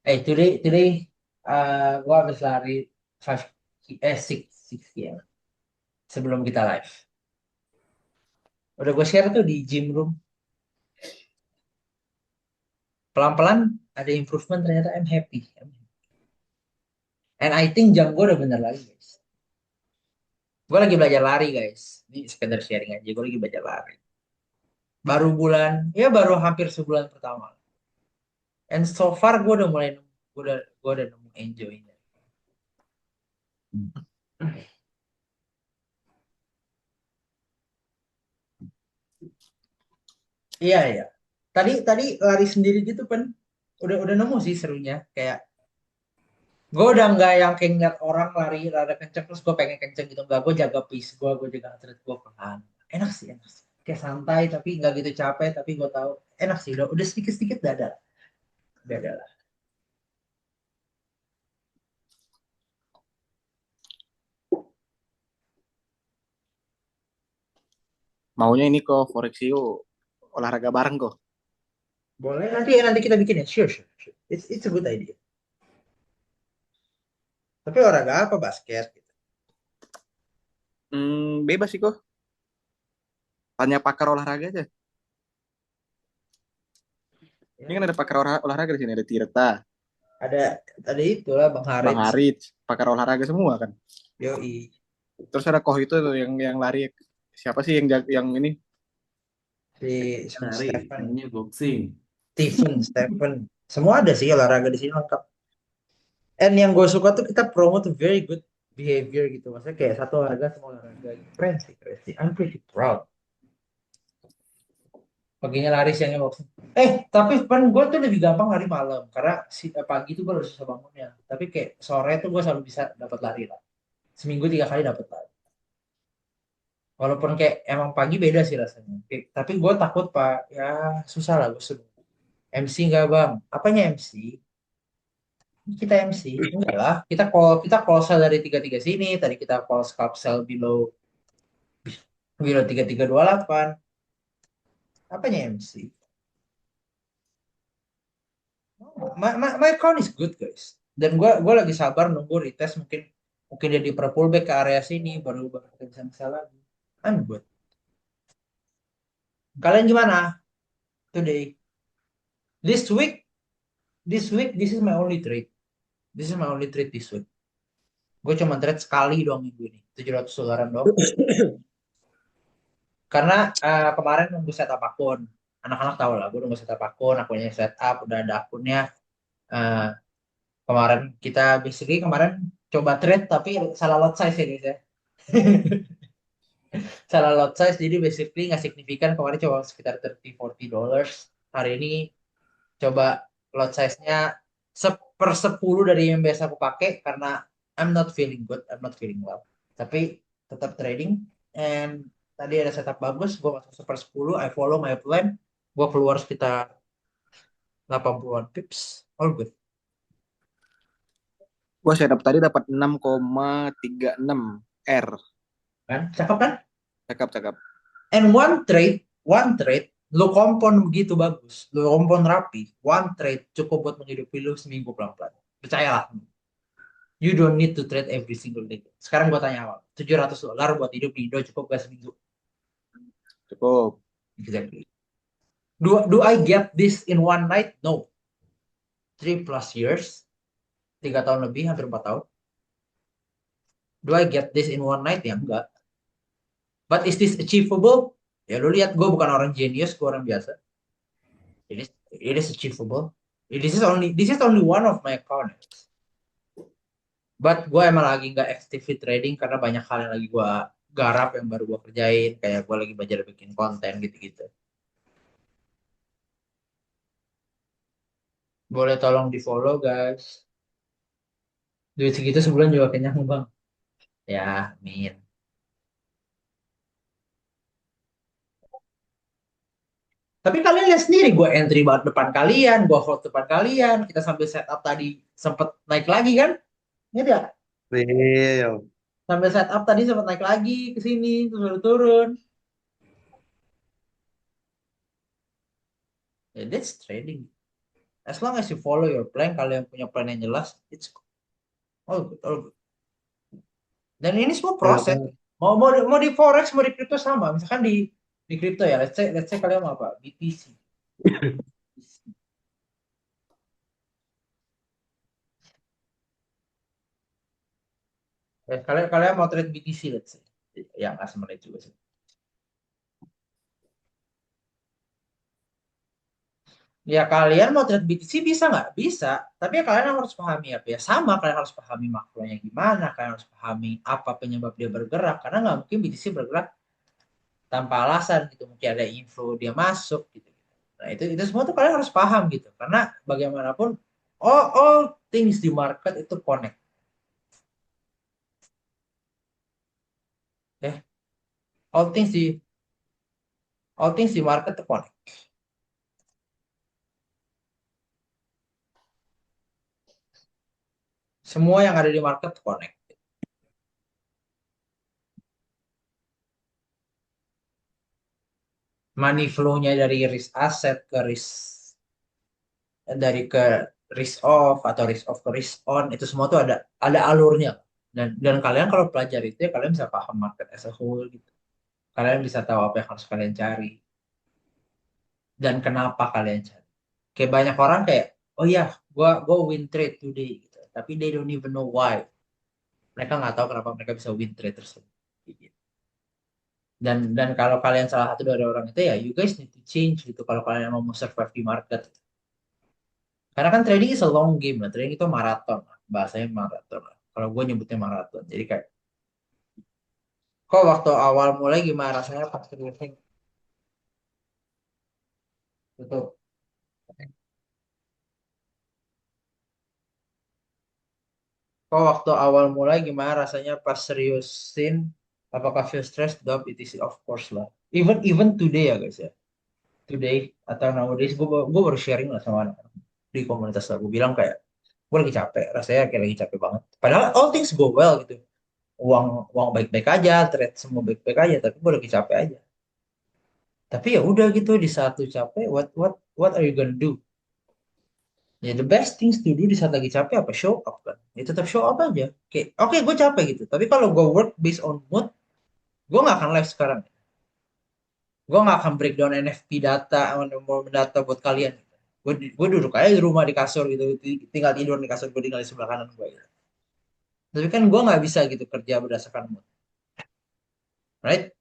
Today, gua habis lari 6 km sebelum kita live. Udah gue share tuh di gym room. Pelan-pelan ada improvement ternyata I'm happy. And I think jam gue udah bener lagi guys. Gue lagi belajar lari guys. Ini sekedar sharing aja. Gue lagi belajar lari. Baru hampir sebulan pertama. And so far gue udah mulai gue udah nemu enjoynya. Iya. Tadi lari sendiri gitu kan. Udah nemu sih serunya. Kayak gue udah nggak yang kayak ngeliat orang lari rada kenceng terus gue pengen kenceng gitu, nggak. Gue jaga pace gue jaga atlet gue pelan. Enak sih, kayak santai tapi nggak gitu capek, tapi gue tahu enak sih, udah sedikit udah ada lah. Maunya ini kok Forexiu olahraga bareng kok. Boleh, nanti kita bikin ya, sure. It's a good idea. Tapi olahraga apa? Basket gitu. Bebas sih kok. Tanya pakar olahraga aja. Ini kan ada pakar olahraga di sini, ada Tirta, Ada itulah Bang Bang Haris. Harit, pakar olahraga semua kan. Yoi. Terus ada Koh itu tuh yang lari. Siapa sih yang ini? Si Lari, namanya boxing. Stephen, semua ada sih olahraga di sini lengkap. And yang gue suka tuh kita promote very good behavior gitu. Maksudnya kayak satu olahraga semua olahraga. Keren sih. I'm pretty proud. Paginya lari, siangnya boxing. Tapi kan gue tuh lebih gampang lari malam. Karena pagi tuh gue harus susah bangunnya. Tapi kayak sore tuh gue selalu bisa dapat lari lah. Seminggu 3 kali dapat lari. Walaupun kayak emang pagi beda sih rasanya. Tapi gue takut pak. Ya susah lah gue suruh. MC nggak bang? Apanya MC? Kita MC enggak lah, kita call sell dari 33 sini, tadi kita call scalp sell below 3328. Apanya MC? My account is good guys, dan gua lagi sabar nunggu retest, mungkin dia di pullback ke area sini baru kita bisa sell lagi. I'm good. Kalian gimana today? This week this is my only trade. This week. Gue cuma trade sekali doang minggu ini, $700 doang. Karena kemarin nunggu setup akun. Anak-anak tahu lah, gue nunggu setup akun, akunnya setup, udah ada akunnya. Eh, kemarin kita basically kemarin coba trade tapi salah lot size ya guys ya. Salah lot size jadi basically nggak signifikan, kemarin coba sekitar 30-40 dollars. Hari ini coba lot size-nya seper 10 dari yang biasa aku pakai karena I'm not feeling good, I'm not feeling well. Tapi tetap trading, and tadi ada setup bagus, gue masuk seper 10, I follow my plan, gue keluar sekitar 80-an pips, all good. Gua setup tadi dapat 6,36 R. Kan? Cakep kan? Cakep, cakep. And one trade, lu kompon begitu bagus, lu kompon rapi, one trade cukup buat menghidupi lu seminggu pelan-pelan. Percayalah. You don't need to trade every single day. Sekarang gua tanya awal, $700 buat hidup di Indo cukup gak seminggu? Cukup. Exactly. Do I get this in one night? No. 3+ years, 3 tahun lebih, hampir 4 tahun. Do I get this in one night? Ya enggak. But is this achievable? Ya lu lihat, gue bukan orang genius, gue orang biasa. It is achievable. This is only one of my accounts. But gue emang lagi nggak actively trading karena banyak hal yang lagi gue garap, yang baru gue kerjain. Kayak gue lagi belajar bikin konten gitu-gitu. Boleh tolong di follow guys. Duit segitu sebulan juga kenyang bang. Ya, amin. Tapi kalian lihat sendiri, gue entry banget depan kalian, gue hold depan kalian. Kita sambil setup tadi sempet naik lagi kan? Ini dia. Real. Sambil setup tadi sempat naik lagi ke sini, terus baru turun. Ya, that's trading. As long as you follow your plan, kalian punya plan yang jelas, it's all good, all good. Dan ini semua proses. Ya, Mau di forex, mau di crypto sama. Misalkan di crypto ya, let's say kalian mau apa? BTC. Kalian kalian mau trade BTC, let's say. Ya nggak semenit juga sih. Ya kalian mau trade BTC bisa nggak? Bisa. Tapi ya kalian harus pahami apa ya. Sama, kalian harus pahami makronya gimana. Kalian harus pahami apa penyebab dia bergerak. Karena nggak mungkin BTC bergerak tanpa alasan gitu. Mungkin ada info dia masuk gitu. Nah itu semua tuh kalian harus paham gitu. Karena bagaimanapun all things di market itu connect. Ya, all things di market itu connect. Semua yang ada di market connect. Money flow-nya dari risk asset ke risk off atau risk off ke risk on, itu semua tuh ada alurnya. Dan kalian kalau pelajari itu ya kalian bisa paham market as a whole gitu. Kalian bisa tahu apa yang harus kalian cari dan kenapa kalian cari. Kayak banyak orang kayak, oh ya, gua win trade today gitu. Tapi they don't even know why. Mereka nggak tahu kenapa mereka bisa win trade tersebut. Gitu. Dan kalau kalian salah satu dari orang itu ya, you guys need to change gitu kalau kalian mau survive di market. Karena kan trading is a long game lah. Trading itu maraton lah. Bahasanya maraton lah. Kalau gue nyebutnya maraton. Jadi kayak, kok waktu awal mulai gimana rasanya pas trading? Itu. Kok waktu awal mulai gimana rasanya pas seriusin? Apakah feel stress? Dop, it is of course lah. Even today ya guys ya. Today atau nowadays gue baru sharing lah sama anak di komunitas lah. Gue bilang kayak, gue lagi capek. Rasanya kayak lagi capek banget. Padahal all things go well gitu. Uang uang baik-baik aja, trade semua baik-baik aja. Tapi gue lagi capek aja. Tapi ya udah gitu, di saat lu capek, what are you gonna do? Ya the best things to do di saat lagi capek apa? Show up kan. Ya tetap show up aja. Kayak oke, gue capek gitu. Tapi kalau gue work based on mood, gue nggak akan live sekarang. Gue nggak akan breakdown NFP data, mau data buat kalian. Gue duduk aja di rumah di kasur gitu, tinggal tidur di kasur, gue tinggal di sebelah kanan gue. Gitu. Tapi kan gue nggak bisa gitu kerja berdasarkan mood, right?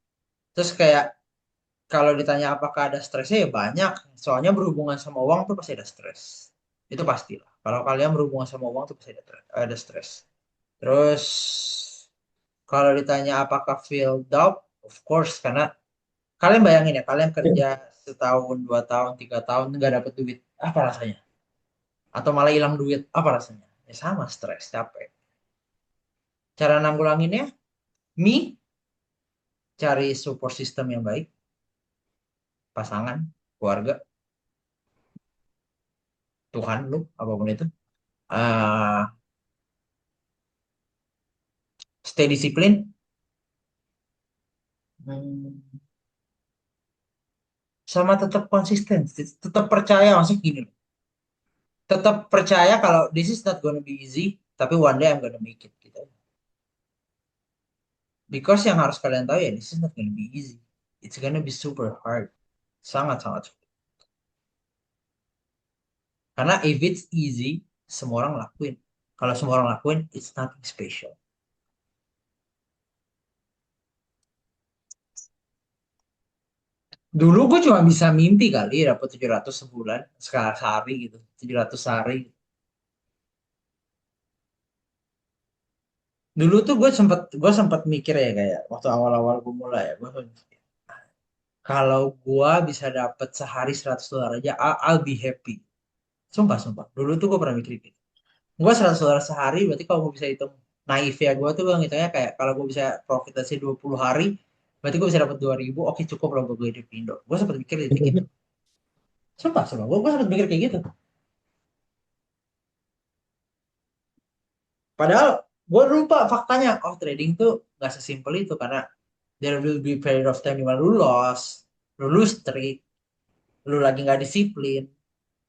Terus kayak Kalau ditanya apakah ada stresnya ya banyak. Soalnya berhubungan sama uang tuh pasti ada stres. Itu pastilah. Kalau kalian berhubungan sama uang tuh pasti ada stres. Terus kalau ditanya apakah feel doubt, of course karena kalian bayangin ya, kalian kerja setahun, 2 tahun, 3 tahun nggak dapet duit, apa rasanya? Atau malah hilang duit, apa rasanya? Ya sama, stres, capek. Cara nanggulanginnya, me cari support system yang baik, pasangan, keluarga, Tuhan lu, apapun itu. Ah, stay disiplin, hmm, sama tetap konsisten, tetap percaya, maksudnya gini loh. Tetap percaya kalau this is not gonna be easy, tapi one day I'm gonna make it gitu. Because yang harus kalian tahu ya, this is not gonna be easy. It's gonna be super hard. Sangat-sangat sulit. Karena if it's easy, semua orang lakuin. Kalau semua orang lakuin, it's nothing special. Dulu gue cuma bisa mimpi kali dapat 700 sebulan, sekarang sehari gitu. 700 sehari. Dulu tuh gue sempat mikir ya kayak waktu awal-awal gue mulai ya, gue mikir, kalau gue bisa dapat sehari $100 aja, I'll be happy. Sumpah, sumpah. Dulu tuh gue pernah mikir gitu. Gue $100 sehari, berarti kalau gue bisa hitung naif ya gue tuh gue ngitungnya kayak kalau gue bisa profit dari 20 hari, berarti gue bisa dapat 2.000, oke cukup lah gue hidup di Indo. Gue sempat mikir gitu. Sumpah, sumpah. Gue sempat mikir kayak gitu. Padahal gue lupa faktanya. Oh, trading tuh gak sesimpel itu karena there will be period of time dimana lu loss, lu lose streak, lu lagi nggak disiplin,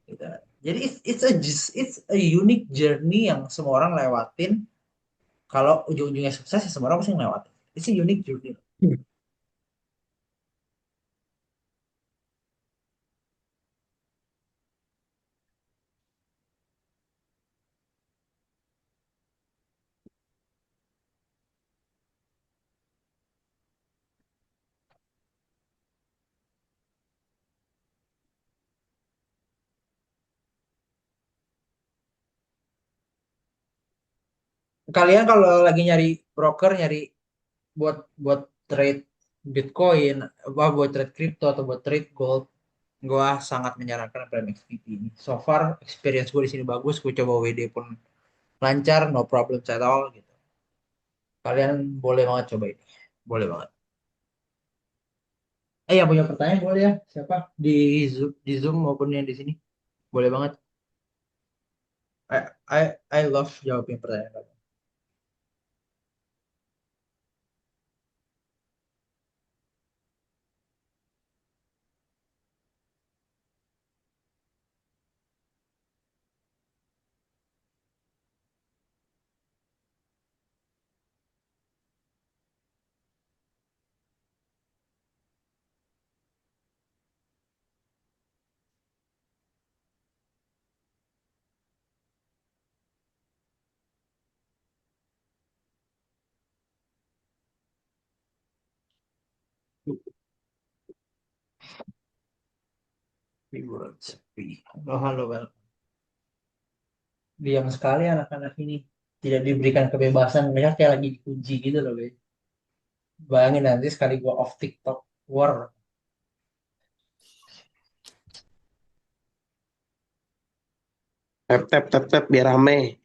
gitu. Jadi it's a unique journey yang semua orang lewatin. Kalau ujung-ujungnya sukses, ya semua orang pasti ngelewatin. It's a unique journey. Kalian kalau lagi nyari broker, nyari buat buat trade Bitcoin, apa buat trade crypto atau buat trade gold, gua sangat menyarankan Prime XPP ini. So far experience gue di sini bagus, gue coba WD pun lancar, no problem at all gitu. Kalian boleh banget coba ini, boleh banget. Yang punya pertanyaan boleh ya, siapa di Zoom maupun yang di sini, boleh banget. I love jawabin pertanyaan kalian. Reward sepi. Halo, halo, well. Diam sekali anak-anak ini. Tidak diberikan kebebasan. Mereka kayak lagi dikunci gitu loh, guys. Bayangin nanti sekali gua off TikTok. War. Tap tap tap tap biar rame.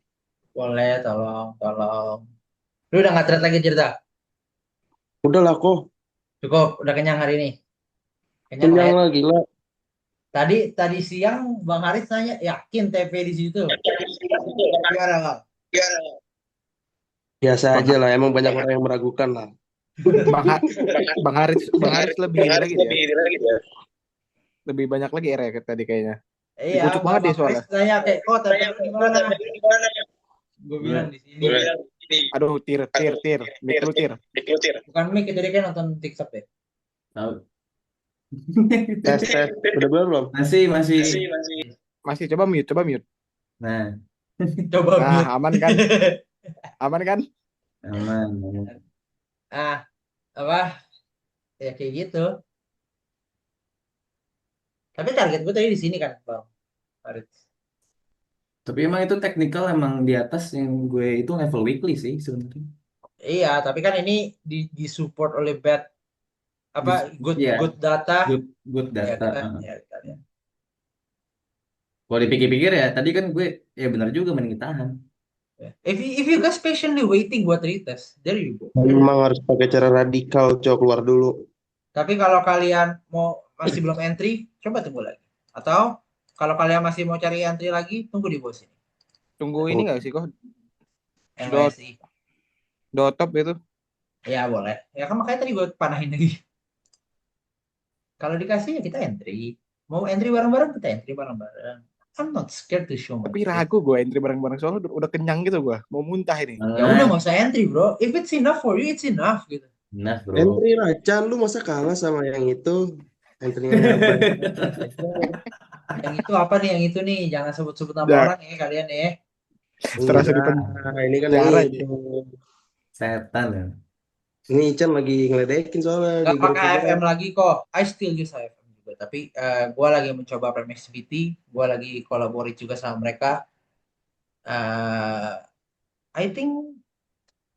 Boleh, tolong, tolong. Lu udah nggak thread lagi cerita? Udah lah kok. Cukup, udah kenyang hari ini. Kenyang lah Kenyang ya. lah gila. Tadi siang Bang Haris nanya, yakin TP di situ? Gimana, Bang? Biasa Bang, aja lah. Emang banyak orang yang meragukan lah. Bang, Bang Haris lebih ini lagi dia. Lebih banyak lagi area tadi kayaknya. Iya, Dikucuk banget dia Bang Haris soalnya. nanya kayak, kok TP lu gimana? Gue bilang di sini. Aduh, tir. Mic lu tir. Bukan mic, itu dia kan nonton TikTok ya. Tahu. Tes tes. Udah bener belum? Masih. Masih coba mute. Nah, Coba Nah, mute. aman kan? Aman kan? aman. Ah, apa? Ya kayak gitu. Tapi target gue tadi di sini kan, Bang Farid. Tapi emang itu technical emang di atas yang gue itu level weekly sih sebenarnya. Iya, tapi kan ini disupport oleh bad apa Dis- good Iya, good data. good Ya data. kita ya kita lihat. Kalau dipikir-pikir ya, tadi kan gue ya benar juga mending tahan. Ya. If you guys patiently waiting buat retest, there you go. Memang harus pakai cara radikal, Cok, keluar dulu. Tapi kalau kalian mau masih belum entry, coba tunggu lagi. Atau kalau kalian masih mau cari entry lagi, tunggu di bawah sini. Tunggu ini Oh, nggak sih kok dot NYSE. top itu. Ya boleh. Ya kan makanya tadi gue panahin lagi. Kalau dikasih ya kita entry. Mau entry bareng-bareng, kita entry bareng-bareng. I'm not scared to show my Tapi face. ragu gue entry bareng-bareng soalnya udah kenyang gitu gue. Mau muntah ini. Ya udah Jangan, nggak usah entry bro. If it's enough for you, it's enough gitu. enough bro. entry lah, Chan, lu masa kalah sama yang itu? Entry-nya nyabai. Yang itu apa nih? Yang itu nih. Jangan sebut-sebut nama Ya, orang ya kalian ya. terasa Enggak, ini kan yang dipenjara itu. ini. Setan ya. Ini Chan lagi ngeledekin soalnya di Nggak grup pakai juga. AFM lagi kok. I still use AFM juga. Tapi gue lagi mencoba Premex BT. Gue lagi kolaborasi juga sama mereka. eh I think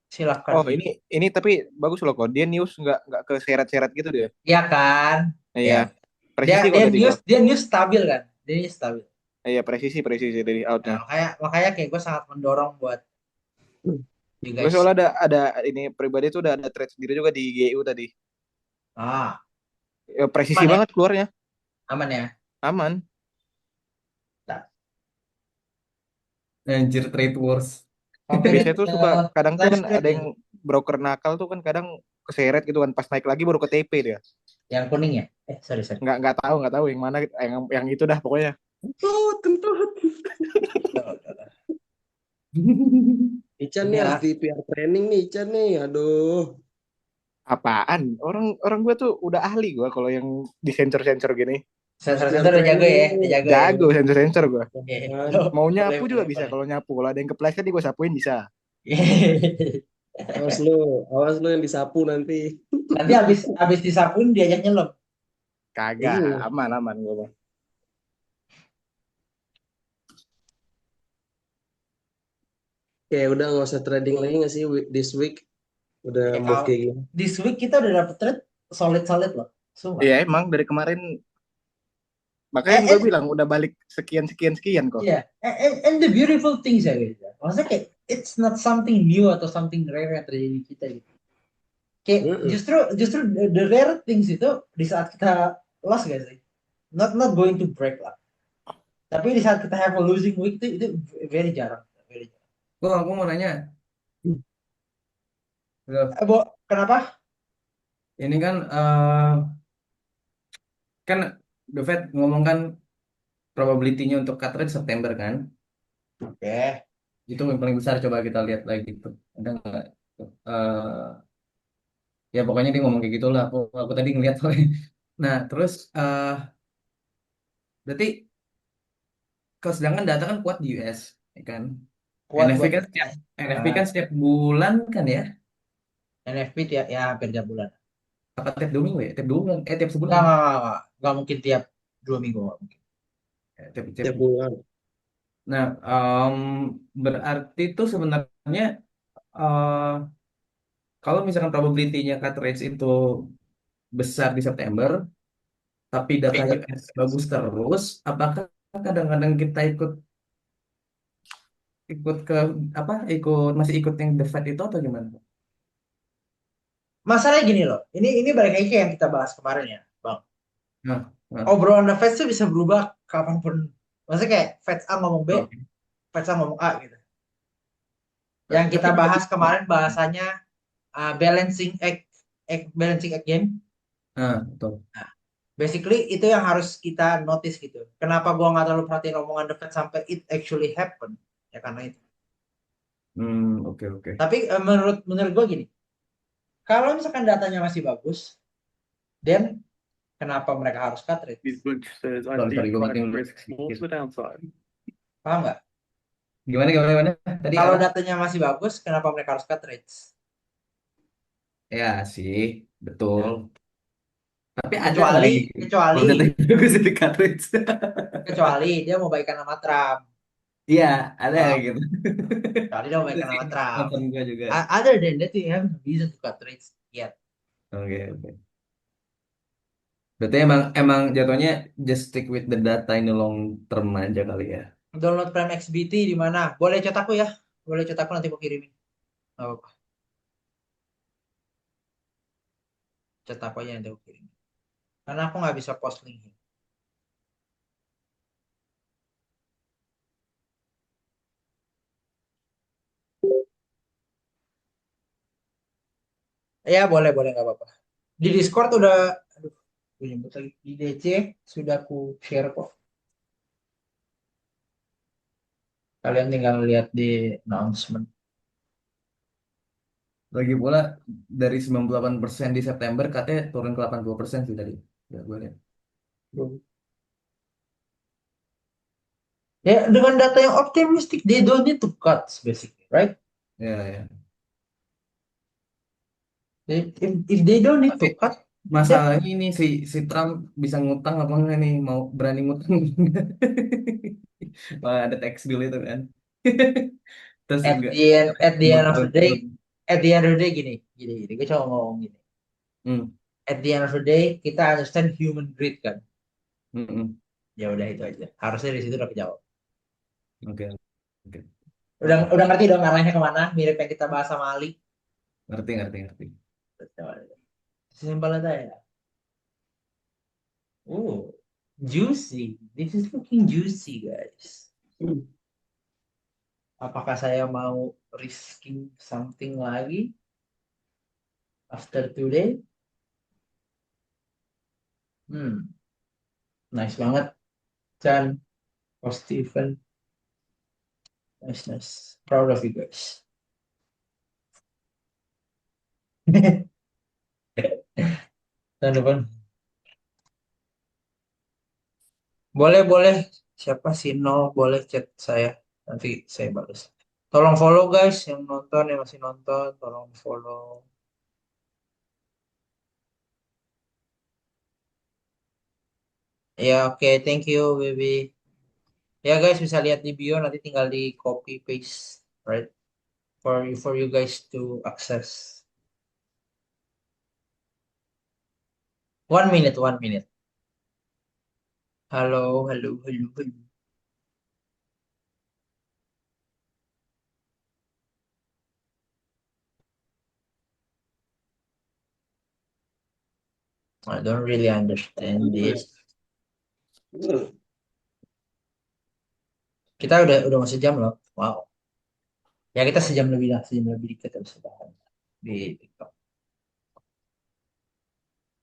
silahkan. Oh ini tapi bagus loh kok. Dia news nggak keseret-seret gitu dia. Ya kan? Iya. Ya. Dia Presisi kok dia tadi news kok. dia news stabil kan? Dia news stabil. Iya presisi dari outnya. Nah, makanya kayak gue sangat mendorong buat you Gue guys. soalnya ada ini pribadi tuh udah ada thread sendiri juga di GU tadi. Ah, Ya, presisi aman ya? banget keluarnya. Aman ya? Aman. Nah, Anjir trade wars. Biasanya tuh suka kadang tuh live kan stream ada ya? yang broker nakal tuh kan kadang keseret gitu kan pas naik lagi baru ke TP dia. Yang kuning ya? Sorry. Nggak tahu yang mana yang itu dah pokoknya. Kentut, kentut. Udah. Ican nih harus Inilah di PR training nih, Ican nih. Aduh. Apaan? Orang orang gue tuh udah ahli gue kalau yang di sensor-sensor gini. Harus PR sensor-sensor udah jago training ya, nih. udah jago ya. Jago sensor-sensor gue. Oke. Kan. Mau Boleh, nyapu juga boleh, bisa boleh. kalau nyapu. Kalau ada yang kepleset nih gue sapuin bisa. Awas lu yang disapu nanti. Nanti habis disapuin diajak nyelam. Kagak, Iya. aman gue mah. Kayak udah nggak usah trading lagi nggak sih this week? Udah Ya move kalau kayak gini. this week kita udah dapet trade solid loh. Sumpah. Iya emang dari kemarin makanya And, gue and bilang udah balik sekian kok. yeah, and the beautiful things ya guys. Maksudnya kayak it's not something new atau something rare yang terjadi di kita gitu. Kayak Mm-mm. justru the rare things itu di saat kita lost guys sih. Not going to break lah. Tapi di saat kita have a losing week itu very jarang. Very jarang. Aku mau nanya. Loh, Kenapa? ini kan The Fed ngomong kan probability-nya untuk cut rate September kan. Oke. Itu yang paling besar coba kita lihat lagi itu. Ada nggak? Eh, ya pokoknya dia ngomong kayak gitulah. Aku tadi ngeliat soalnya. Nah, terus berarti kalau sedangkan data kan kuat di US, ya kan? Kuat NFP buat kan setiap NFP uh, kan setiap bulan kan ya? NFP ya hampir tiap bulan. Apa tiap 2 minggu ya? Tiap 2 bulan? Tiap sebulan? Nggak mungkin tiap 2 minggu nggak mungkin. Tiap. Tiap bulan. Nah, berarti itu sebenarnya eh, kalau misalkan probability-nya cut rates itu besar di September, tapi data US bagus terus, apakah kadang-kadang kita ikut ikut ke apa? Masih ikut yang the Fed itu atau gimana? Masalahnya gini loh. Ini balik lagi ke yang kita bahas kemarin ya, Bang. Nah, nah, Obrolan The Fed tuh bisa berubah kapanpun. Maksudnya kayak Fed A ngomong B, oke. Fed A ngomong A gitu. Yang Tapi kita bisa bahas juga. kemarin bahasanya balancing act game. Nah, betul. Nah, basically itu yang harus kita notice gitu. Kenapa gua nggak terlalu perhatiin omongan The Fed sampai it actually happen? Ya karena itu. Oke. Tapi menurut gua gini, kalau misalkan datanya masih bagus, then kenapa mereka harus cut rate? Sorry, gue matiin dulu. Paham nggak? Gimana? Tadi Kalau apa? datanya masih bagus, kenapa mereka harus cut rates? Ya sih, betul. Ya. Tapi ada Kecuali, lagi kecuali, konten yang bagus di cartridge. kecuali dia mau baikan sama Trump. Iya, ada Ah, kayak gitu. kecuali dia mau Itu baikan sih sama Trump. nonton gue juga. Other than that, you have no reason to cut rates yet. Oke, oke. Berarti emang emang jatuhnya just stick with the data in the long term aja kali ya. Download Prime XBT di mana? Boleh chat aku ya. Boleh chat aku nanti aku kirimin. Nggak apa-apa. Chat aku aja nanti aku kirimin. Karena aku nggak bisa post link. Ya boleh boleh nggak apa-apa. Di Discord udah, aduh, gue nyebut lagi. Di DC sudah aku share kok. Kalian tinggal lihat di announcement. Lagi pula dari 98% di September katanya turun ke 80% sih tadi. Ya gue lihat. Ya dengan data yang optimistic, they don't need to cut basically, right? Ya, ya. If they don't need to Tapi cut, then masalahnya ini si Trump bisa ngutang apa enggak nih? Mau berani ngutang? Wah, ada tax bill itu kan. Terus enggak at the end of the bakalan day, turun. at the end of the day gini, gini, gini. Gue cuma ngomong gini. Hmm. At the end of the day, kita understand human greed kan. Hmm, hmm. Ya udah itu aja. Harusnya di situ udah kejawab. Oke, oke. Udah ngerti dong arahnya kemana? Mirip yang kita bahas sama Ali. Ngerti, ngerti, ngerti. Simpel aja ya. Oh, juicy. This is looking juicy, guys. Apakah saya mau risking something lagi after today? Hmm, nice banget, Chan. Oh, Steven. Nice, nice. Proud of you guys. Tahun depan. Boleh, boleh. Siapa sih No? Boleh chat saya. Nanti saya balas. Tolong follow guys yang nonton, yang masih nonton. Tolong follow. Ya, oke. Thank you, baby. Ya, guys, bisa lihat di bio. Nanti tinggal di copy paste. Right? For you guys to access. 1 minute, 1 minute. Halo, halo, halo, halo. I don't really understand this. Kita udah masuk jam loh. Wow. Ya kita sejam lebih lah, sejam lebih dikit harus bahas di TikTok.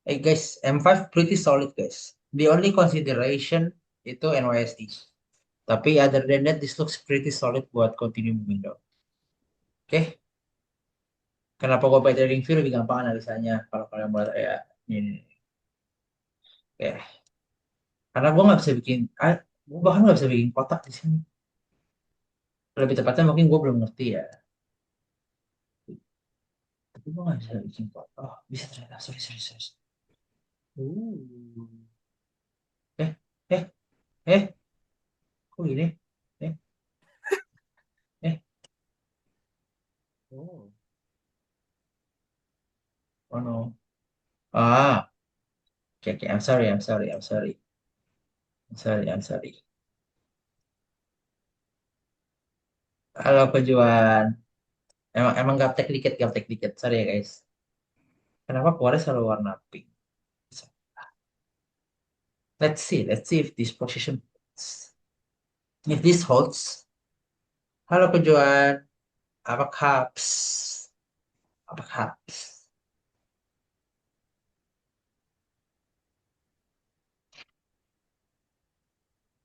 Guys, M5 pretty solid guys. The only consideration itu NYSE. Tapi other than that, this looks pretty solid buat continue moving down. Oke, kenapa gue pakai trading view lebih gampang analisanya kalau kalian mulai ya ini. Oke, karena gue nggak bisa bikin, gue bahkan nggak bisa bikin kotak di sini. Lebih tepatnya mungkin gue belum ngerti ya. Tapi gue nggak bisa bikin kotak. Oh, bisa ternyata. Sorry, sorry, sorry. Uh. Eh, eh, kok gini? Eh, eh. Oh, oh no. Ah, okay, okay. I'm sorry, I'm sorry, I'm sorry. I'm sorry, I'm sorry. Halo pejuan. Emang emang gaptek dikit. Sorry ya guys. Kenapa keluarnya selalu warna pink? Let's see if this position holds. If this holds. Halo pejuan. Apa caps? Apa caps?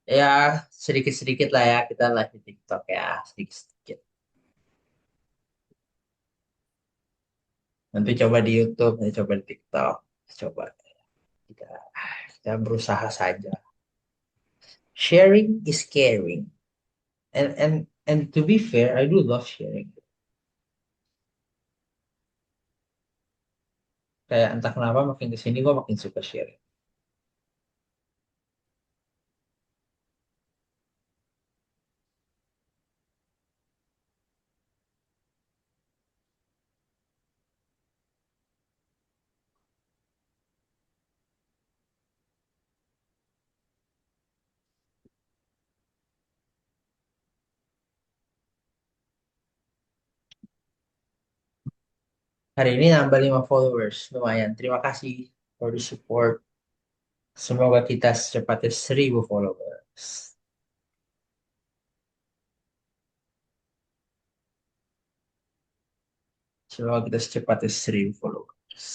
Ya, sedikit-sedikit lah ya. Kita live di TikTok ya. Sedikit-sedikit. Nanti coba di YouTube, nanti coba di TikTok. Coba. Kita, kita berusaha saja. Sharing is caring. And to be fair, I do love sharing. Kayak entah kenapa makin kesini gue makin suka sharing. Hari ini nambah 5 followers, lumayan. Terima kasih for the support. Semoga kita secepatnya 1.000 followers. Semoga kita secepatnya 1.000 followers.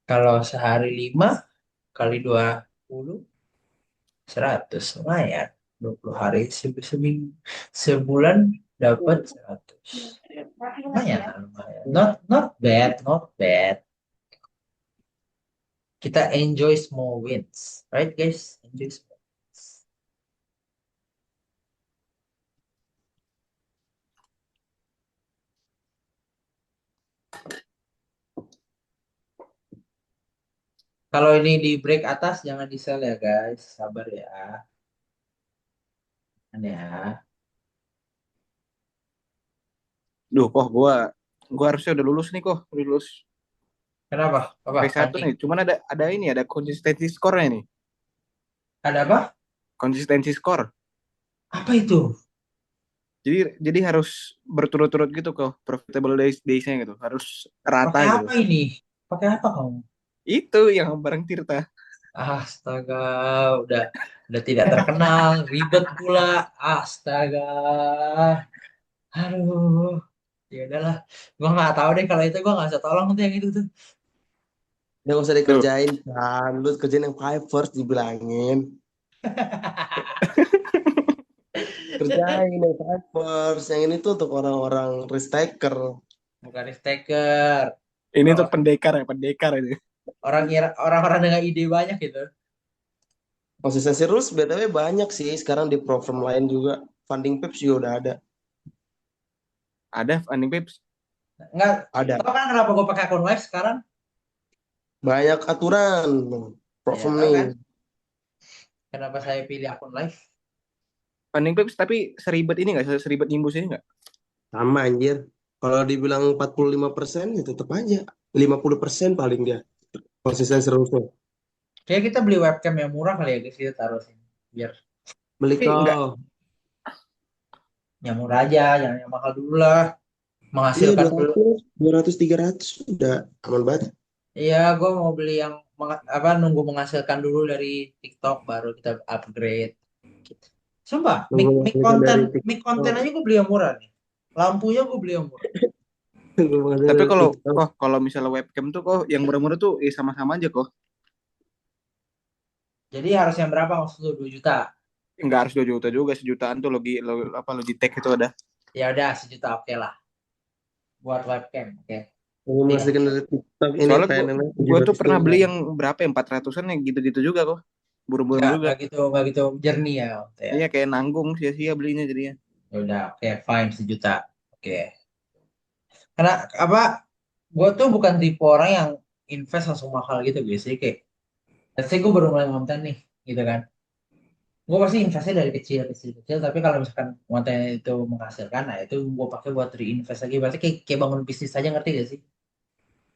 Kalau sehari 5 kali 20, 100. Lumayan. 20 hari seminggu. Sebulan dapat 100. Lumayan, lumayan. Not bad, not bad. Kita enjoy small wins. Right, guys? Enjoy small wins. Kalau ini di break atas, jangan di sell ya, guys. Sabar ya. Ya. Duh, kok gua harusnya udah lulus nih kok, udah lulus Kenapa? Apa? P1 Pancing. nih. Cuman ada ini, ada konsistensi skornya nih. Ada apa? Konsistensi skor. Apa itu? Jadi harus berturut-turut gitu kok, profitable days-nya gitu. Harus rata Pakai gitu. apa ini? Pakai apa kamu? Itu yang bareng Tirta. Astaga, udah udah tidak terkenal, ribet pula. Astaga. Aduh. Ya udahlah. Gua nggak tahu deh kalau itu gua nggak bisa tolong tuh yang itu tuh. Udah gak usah Tuh. dikerjain kan. Lu kerjain yang first dibilangin. Kerjain yang first. Yang ini tuh untuk orang-orang risk taker. Bukan risk taker. Ini tuh Orang pendekar ini. orang-orang dengan ide banyak gitu. Konsistensi rules BTW banyak sih. Sekarang di platform lain juga. Funding Pips juga udah ada. Ada funding pips. Enggak, Ada. tahu kan kenapa gue pakai akun live sekarang? Banyak aturan. Ya, Platform tahu nih. kan? Kenapa saya pilih akun live? Funding pips tapi seribet ini nggak? Seribet nimbus ini nggak? Sama anjir. Kalau dibilang 45% ya tetap aja. 50% paling dia. Konsistensi rules-nya. Kayak kita beli webcam yang murah kali ya guys, kita taruh sini. Biar Beli Tapi nggak kau. yang murah aja, jangan yang mahal dulu lah. Iya Menghasilkan dulu. 200 300 udah aman banget. Iya, gue mau beli yang apa nunggu menghasilkan dulu dari TikTok baru kita upgrade. Gitu. Sumpah, mic, Nunggu mic menghasilkan konten, dari mic konten TikTok. aja gue beli yang murah nih. Lampunya gue beli yang murah. Nunggu menghasilkan Tapi dari kalau TikTok. kalau misalnya webcam tuh kok yang murah-murah tuh sama-sama aja kok. Jadi harus yang berapa maksud lu 2 juta? Nggak harus 2 juta juga, sejutaan tuh apa Logitech itu ada. Ya udah sejuta oke lah buat webcam, oke. Nunggu Deal. menghasilkan dari TikTok ini Soalnya PNL gua tuh 700 pernah beli dolar. yang berapa ya, 400-an yang gitu-gitu juga kok. Buru-buru juga. Nggak gitu jernih ya, Oke, ya. Iya kayak nanggung sia-sia belinya jadinya. Ya udah, oke, fine sejuta. Oke. Karena apa? Gue tuh bukan tipe orang yang invest langsung mahal gitu guys. Jadi kayak, let's say gue baru mulai konten nih, gitu kan. Gue pasti investnya dari kecil, kecil, kecil. Tapi kalau misalkan konten itu menghasilkan, nah itu gue pakai buat reinvest lagi. Berarti kayak bangun bisnis aja, ngerti gak sih?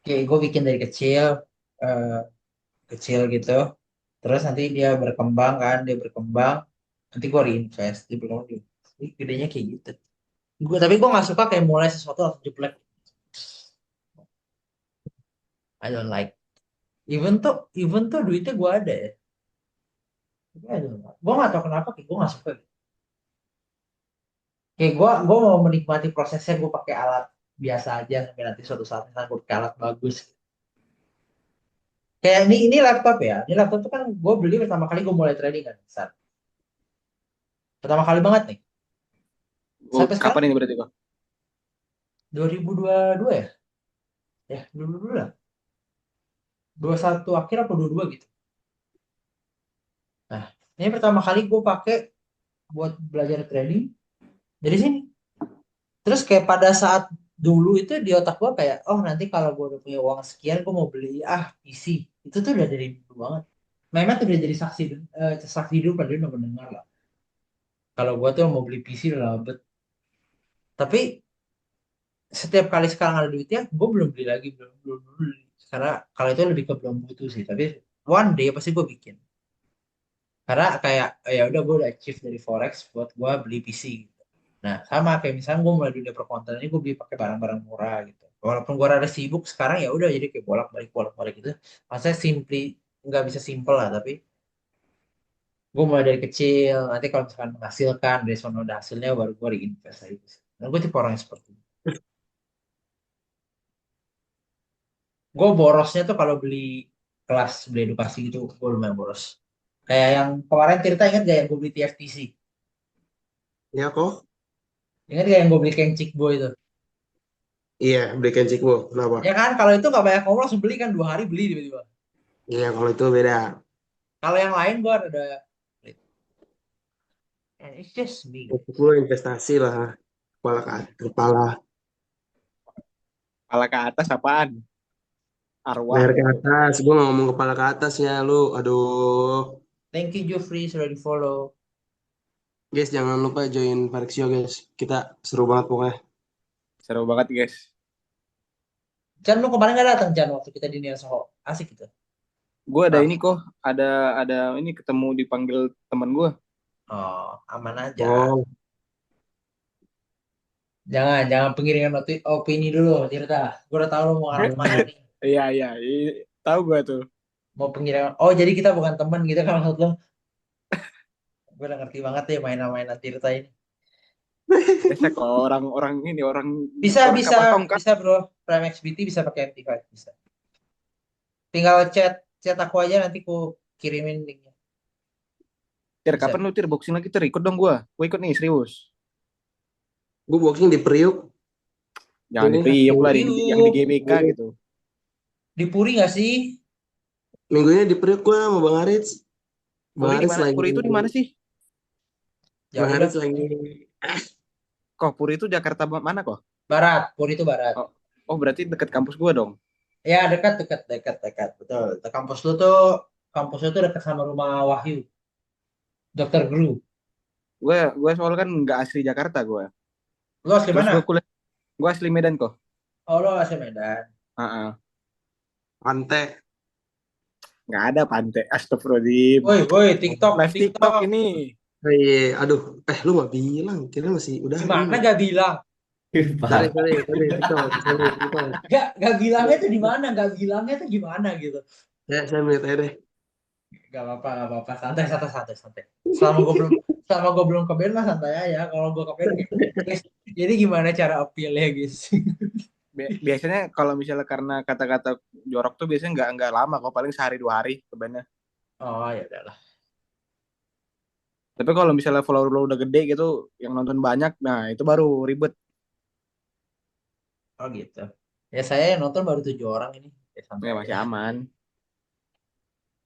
Kayak gue bikin dari kecil, eh, kecil gitu. Terus nanti dia berkembang kan, dia berkembang. Nanti gue reinvest, dia berkembang. Jadi gedenya kayak gitu. Tapi gue nggak suka kayak mulai sesuatu langsung jeblek. I don't like. Even tuh duitnya gue ada ya. Tapi I don't like. Gue nggak tahu kenapa kayak gue nggak suka. Kayak gue mau menikmati prosesnya, gue pakai alat biasa aja sampai nanti suatu saat misalnya gue pakai alat bagus. Kayak ini laptop ya. Ini laptop tuh kan gue beli pertama kali gue mulai trading kan. Saat pertama kali banget nih. Oh, Sampai kapan sekarang ini berarti kok? 2022 ya. Ya dulu dulu lah. 21 akhir apa 22 gitu. Nah, ini pertama kali gue pakai buat belajar trading dari sini. Terus kayak pada saat dulu itu di otak gue kayak, oh nanti kalau gue udah punya uang sekian, gue mau beli PC. Itu tuh udah dari dulu banget. Memang tuh udah jadi saksi hidup lah, dia udah mendengar lah. Kalau gue tuh mau beli PC udah lama banget. Tapi setiap kali sekarang ada duitnya, gue belum beli lagi, belum belum beli. Karena kalau itu lebih ke belum butuh sih. Tapi one day pasti gue bikin. Karena kayak ya udah gue udah achieve dari forex buat gue beli PC gitu. Nah sama kayak misalnya gue mulai dunia perkonten ini gue beli pakai barang-barang murah gitu. Walaupun gue rada sibuk sekarang ya udah jadi kayak bolak-balik gitu. Maksudnya simply nggak bisa simple lah tapi gue mulai dari kecil. Nanti kalau misalkan menghasilkan dari sana udah hasilnya baru gue reinvest lagi. Dan gue tipe orang yang seperti itu. Gue borosnya tuh kalau beli kelas beli edukasi gitu gue lumayan boros. Kayak yang kemarin cerita ingat gak yang gue beli TFTC? Ya kok. Ingat gak yang gue beli Kencik Boy itu? Iya, Black and Chickbo. Kenapa? Ya kan, kalau itu nggak banyak ngomong langsung beli kan 2 hari beli tiba-tiba. Iya, kalau itu beda. Kalau yang lain gua ada, and it's just me Untuk guys. gue investasi lah. Kepala ke atas, kepala. Kepala ke atas apaan? Arwah. Leher ke atas. Gue nggak ngomong kepala ke atas ya, lu. Aduh. Thank you Jeffrey sudah di follow. Guys, jangan lupa join Parexio, guys. Kita seru banget pokoknya. Seru banget guys. Chan lu kemarin nggak datang Chan waktu kita di Nia Soho. Asik gitu. Gue ada Nah, ini kok, ada ini ketemu dipanggil teman gue. oh aman aja. Oh, Jangan pengiringan opini dulu Tirta. Gua udah tahu lu mau arah kemana nih. Iya iya, tahu gue tuh. Mau pengiringan. Oh jadi kita bukan teman gitu kan maksud lu? Gue udah ngerti banget deh mainan-mainan Tirta ini. Biasa kalau orang-orang ini orang Bisa orang bisa kapal tongkap. bisa bro. Prime XBT bisa pakai MT5 bisa. Tinggal chat chat aku aja nanti ku kirimin linknya. Tir, Bisa. kapan lu tir boxing lagi tir? Ikut dong gue. Gue ikut nih serius. gue boxing di Priuk. Jangan di Ini Priok lah, yang di Priuk. GBK gitu. Di Puri nggak sih? minggunya di Priuk gue sama Bang Arits. Bang Puri di Arits mana? lagi, Puri itu di mana sih? Bang Jauh dah. Arits lagi. Kok Puri itu Jakarta mana kok? Barat. Puri itu barat. Oh, oh berarti deket kampus gue dong. Ya dekat dekat dekat dekat betul. Kampus lu tuh dekat sama rumah Wahyu. Dokter Gru. Gue soalnya kan nggak asli Jakarta gue. Lu asli Terus gue mana? kuliah, gue asli Medan kok. Oh lu asli Medan. Ah, Pantai. nggak ada pantai. Astagfirullahaladzim. Woi woi TikTok Live TikTok TikTok. ini. Oh, iya, aduh, lu nggak bilang, kira masih udah Gimana ini. gak bilang? Sorry, Parah. sorry, TikTok. Gak bilangnya tuh di mana? Gak bilangnya tuh gimana gitu. Ya, saya melihat aja deh. Gak apa-apa. Santai, santai, santai, santai. Selama gue belum ke band mah santai aja. Kalau gue ke band kayak, guys, jadi gimana cara appeal-nya guys? Biasanya kalau misalnya karena kata-kata jorok tuh biasanya nggak lama kok, paling sehari 2 hari kebannya. Oh ya udahlah. Tapi kalau misalnya follower lo udah gede gitu, yang nonton banyak, nah itu baru ribet. Oh gitu. Ya saya yang nonton baru 7 orang ini. Ya, santai Ya aja. masih aman.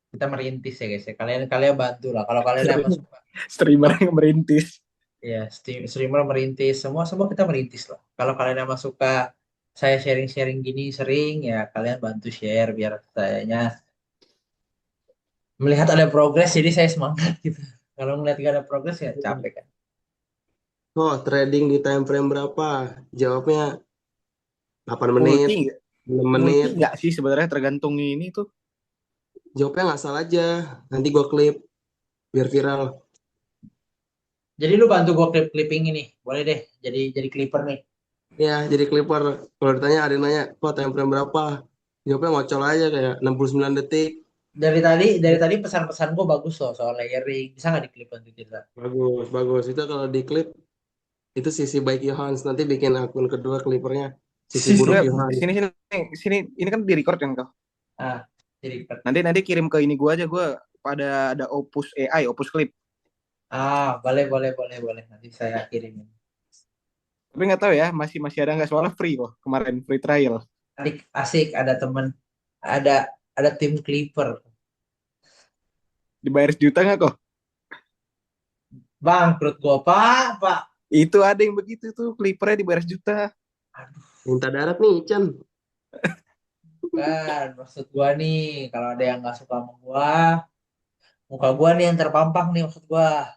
Kita merintis ya guys ya. Kalian kalian bantu lah. Kalau kalian emang suka Streamer yang merintis. ya streamer merintis semua semua kita merintis lah. Kalau kalian emang suka saya sharing-sharing gini sering ya kalian bantu share biar sayanya melihat ada progres jadi saya semangat gitu. Kalau melihat gak ada progres ya capek kan. Oh, trading di time frame berapa? Jawabnya 8 menit, Multi nggak? 6 Multi menit. nggak sih sebenarnya tergantung ini tuh. Jawabnya nggak salah aja. Nanti gue klip biar viral. Jadi lu bantu gue clipping ini. Boleh deh jadi clipper nih. Ya, jadi clipper. Kalau ditanya ada yang nanya, kok time frame berapa? Jawabnya ngocol aja kayak 69 detik. Dari tadi pesan-pesan gue bagus loh soal layering. Bisa nggak di clip nanti kita? Bagus, bagus. Itu kalau di klip, itu sisi baik Johans. Nanti bikin akun kedua clippernya. Sisi buruk Nggak, Johans. sini sini sini ini kan di record kan kau. Ah, jadi Nanti kirim ke ini gua aja, gua ada Opus AI, Opus Clip. boleh boleh boleh boleh nanti saya kirimin. Tapi nggak tahu ya, masih masih ada nggak, soalnya free kok kemarin free trial. Asik ada temen ada tim clipper. Dibayar sejuta nggak kok? Bangkrut gue pak. Itu ada yang begitu tuh, clippernya dibayar sejuta. Aduh, Minta darat nih, Chan. Kan maksud gua nih, kalau ada yang nggak suka sama gua, muka gua nih yang terpampang nih maksud gua.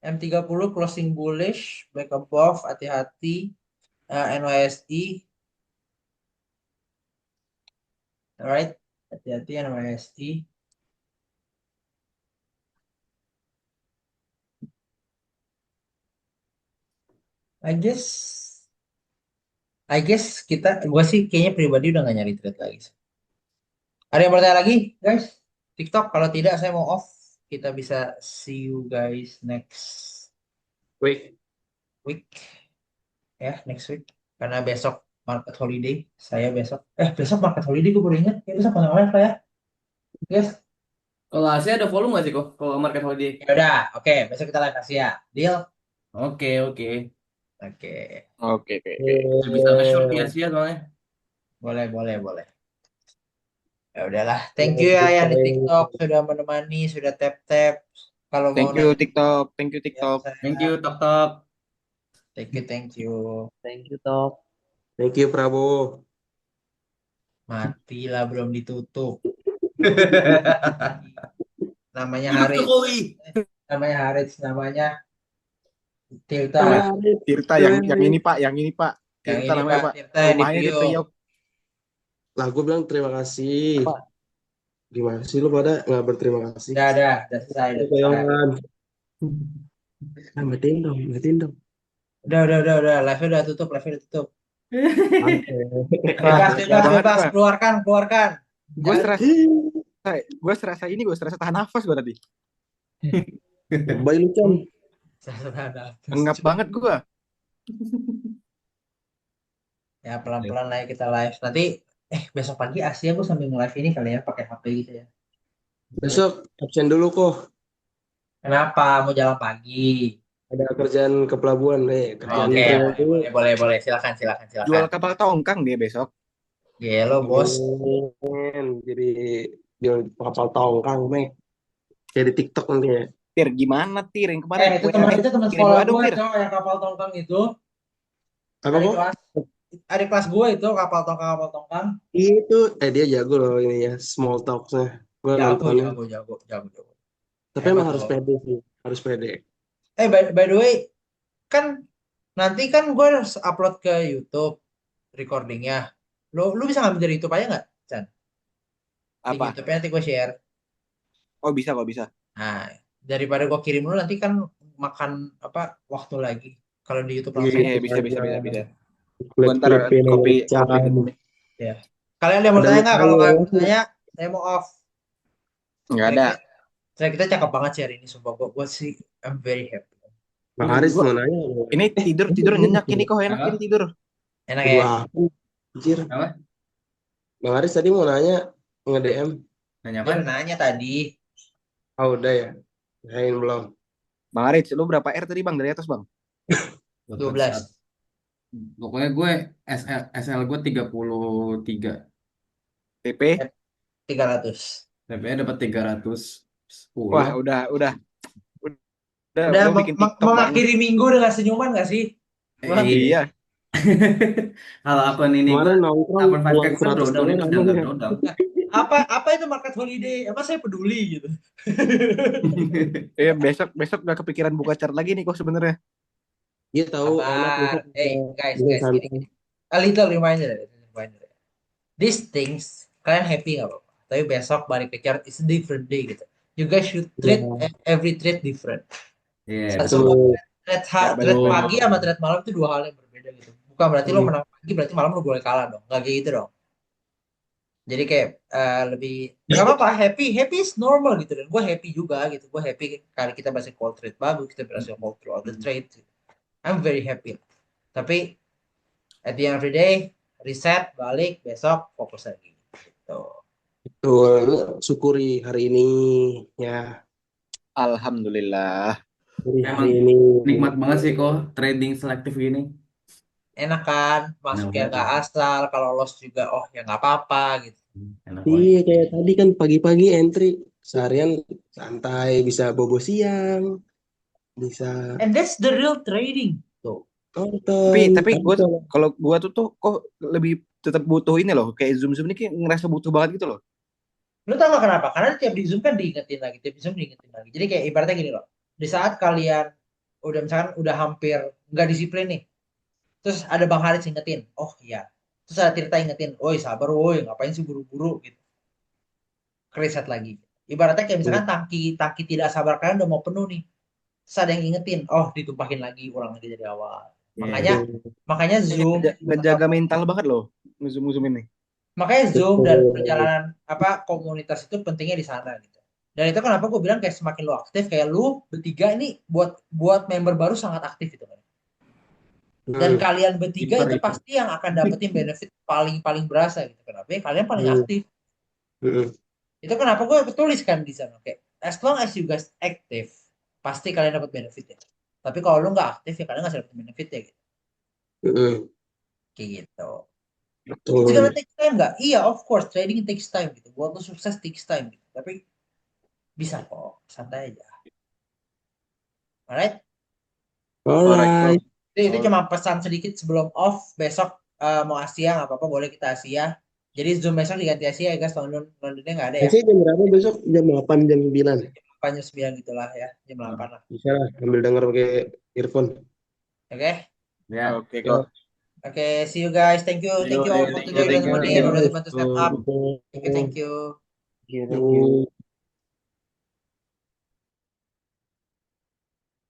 M30 closing bullish, back above, hati-hati. NYSE, alright, hati-hati NYSE. I guess gua sih kayaknya pribadi udah nggak nyari trade lagi. Ada yang bertanya lagi, guys? TikTok, kalau tidak saya mau off. Kita bisa see you guys next Wait, week. Ya, next week. Karena besok market holiday. Saya besok market holiday gue baru ingat. Ya, besok nggak live lah ya. Guys, Kalau Asia ada volume nggak sih kok kalau market holiday? ya udah. Oke, besok kita live Asia. Deal? Oke, oke. Oke. Oke. Bisa nge-short di Asia soalnya. Boleh, boleh, boleh. Ya udahlah. Thank you ya yang di TikTok sudah menemani, sudah tap-tap. Kalau mau Thank you nanya TikTok. Thank you ya TikTok. Thank saya. you, Tok Tok. Thank you, thank you. Thank you, Tok. thank you Prabowo. Matilah belum ditutup. Namanya Hidup Haris. Jokowi. Namanya Haris. Namanya Tirta. Tirta yang ini Pak, yang ini Pak. Yang Tirta ini namanya Pak, Pak. Tirta yang di Rumahnya di Priok. Priok. Lah gue bilang terima kasih. Apa? Gimana sih lu pada nggak berterima kasih? Udah selesai. Itu Koyongan. Matiin dong. Udah. Live-nya udah tutup, Wah, Bebas, Pak. keluarkan. Gue Jangan- serasa gue serasa tahan nafas gue tadi. baik lu Chan. Ngap banget gue. Ya pelan-pelan lah ya kita live. Nanti besok pagi Asia gue sambil nge-live ini kali ya pakai HP gitu ya. Besok absen dulu kok. Kenapa? Mau jalan pagi. Ada kerjaan ke pelabuhan kerjaan Oke, internet. boleh. Silakan. Jual kapal tongkang dia besok. Gelo, bos. Jadi jual kapal tongkang, Mek. Kayak di TikTok nanti ya. Tir, gimana Tir? Yang kemarin Itu teman kirim sekolah gua dong, gue, Tir. cowok yang kapal tongkang itu. Apa kok? Adik kelas gue itu kapal tongkang. Itu dia jago loh ini ya, small talk-nya. Gue nontonnya. Jago. Tapi Hebat emang harus loh. pede sih, harus pede. By the way, kan nanti kan gue harus upload ke YouTube recordingnya. Lu bisa ngambil dari YouTube aja nggak, Chan? Di Apa? YouTube nanti gue share. Oh bisa kok bisa. Nah, daripada gue kirim lu nanti kan makan waktu lagi. Kalau di YouTube langsung. Iya, bisa. Klik Gua ntar copy dulu. Ya. Kalian ada yang mau tanya nggak? Kalau nggak mau tanya, saya mau off. Nggak ada. Saya kita cakep banget sih hari ini, sumpah gue sih I'm very happy. Bang Haris mau nanya. Ini tidur nyenyak ini kok enak Apa? ini tidur. Enak ya? Wah, anjir. Apa? Bang Haris tadi mau nanya nge-DM. Nanya Dia apa? nanya tadi. Oh, udah ya. Nanyain belum. Bang Aris, lu berapa R tadi Bang dari atas Bang? 12. Pokoknya gue SL gue 33. TP? 300. TP dapat 310. Wah, udah. Udah Gua bikin TikTok Bang. mengakhiri minggu dengan senyuman gak sih? Iya. Kalau akun ini Kemarin nongkrong akun 5K gue 100 drawdown itu dolar, nggak ya. drawdown. Apa itu market holiday? Emang saya peduli gitu. Besok gak kepikiran buka chart lagi nih kok sebenarnya. Dia tahu enak besok. Guys, Dia santai. gini. A little reminder. These things, kalian happy gak apa-apa. Tapi besok balik ke chart, it's a different day gitu. You guys should treat every trade different. Iya, Betul. Trade pagi sama trade malam itu dua hal yang berbeda gitu. Bukan berarti lo menang pagi, berarti malam lo boleh kalah dong. Gak kayak gitu dong. Jadi kayak lebih nggak apa-apa, happy is normal gitu, dan gue happy juga gitu. Gue happy kali kita berhasil call trade bagus, kita berhasil call through all the trade. I'm very happy. Tapi at the end of the day, reset, balik, besok fokus lagi. Gitu. Betul. Syukuri hari ini ya. Alhamdulillah. Emang nikmat banget sih kok trading selektif gini. Enak kan, masuknya nggak asal, kalau loss juga ya nggak apa-apa gitu. Iya, kayak tadi kan pagi-pagi entry, seharian santai, bisa bobo siang, bisa. And that's the real trading tuh. Tapi gue Tonton. kalau gue tuh kok lebih tetap butuh ini loh, kayak Zoom ini kayak ngerasa butuh banget gitu loh. Lu tau gak kenapa? Karena tiap di Zoom kan diingetin lagi, tiap di Zoom diingetin lagi. Jadi kayak ibaratnya gini loh. Di saat kalian udah misalkan udah hampir nggak disiplin nih, terus ada Bang Haris ingetin, oh iya. Terus ada Tirta ingetin, woi sabar woi, ngapain sih buru-buru gitu. Kereset lagi. Ibaratnya kayak misalkan tangki tangki tidak sabar kalian udah mau penuh nih. Terus ada yang ingetin, oh ditumpahin lagi, ulang lagi dari awal. Iya. Makanya makanya Zoom Ngejaga mental banget loh Zoom ini. makanya Zoom dan Betul. perjalanan apa komunitas itu pentingnya di sana gitu. Dan itu kenapa gue bilang kayak semakin lu aktif kayak lu bertiga ini buat member baru sangat aktif itu kan. Dan kalian bertiga Keeper itu itu. pasti yang akan dapetin benefit paling paling berasa gitu. Kenapa? Ya, kalian paling Hmm. aktif. Hmm. Itu kenapa gue tuliskan di sana kayak as long as you guys active pasti kalian dapat benefit ya. Tapi kalau lu nggak aktif ya kalian nggak dapat benefit ya gitu. Hmm. Kayak gitu. Betul. It's gonna take time nggak? Iya, of course trading takes time gitu. Buat lu sukses takes time gitu. Tapi bisa kok, santai aja. Alright? Alright. Itu cuma pesan sedikit sebelum off. Besok mau Asia nggak apa-apa, boleh kita Asia. Jadi Zoom besok diganti Asia ya guys, Londonnya nggak ada ya. Nanti jam berapa besok? Jam 8, jam 9. Jam 9 gitulah ya, jam 8 lah. Bisa lah, sambil denger pakai earphone. Oke? Ya. Oke kok. Oke, see you guys. Thank you all Thank you, for thank today you, udah thank you, nemenin, thank you. udah bantu step up. Thank you. Thank you.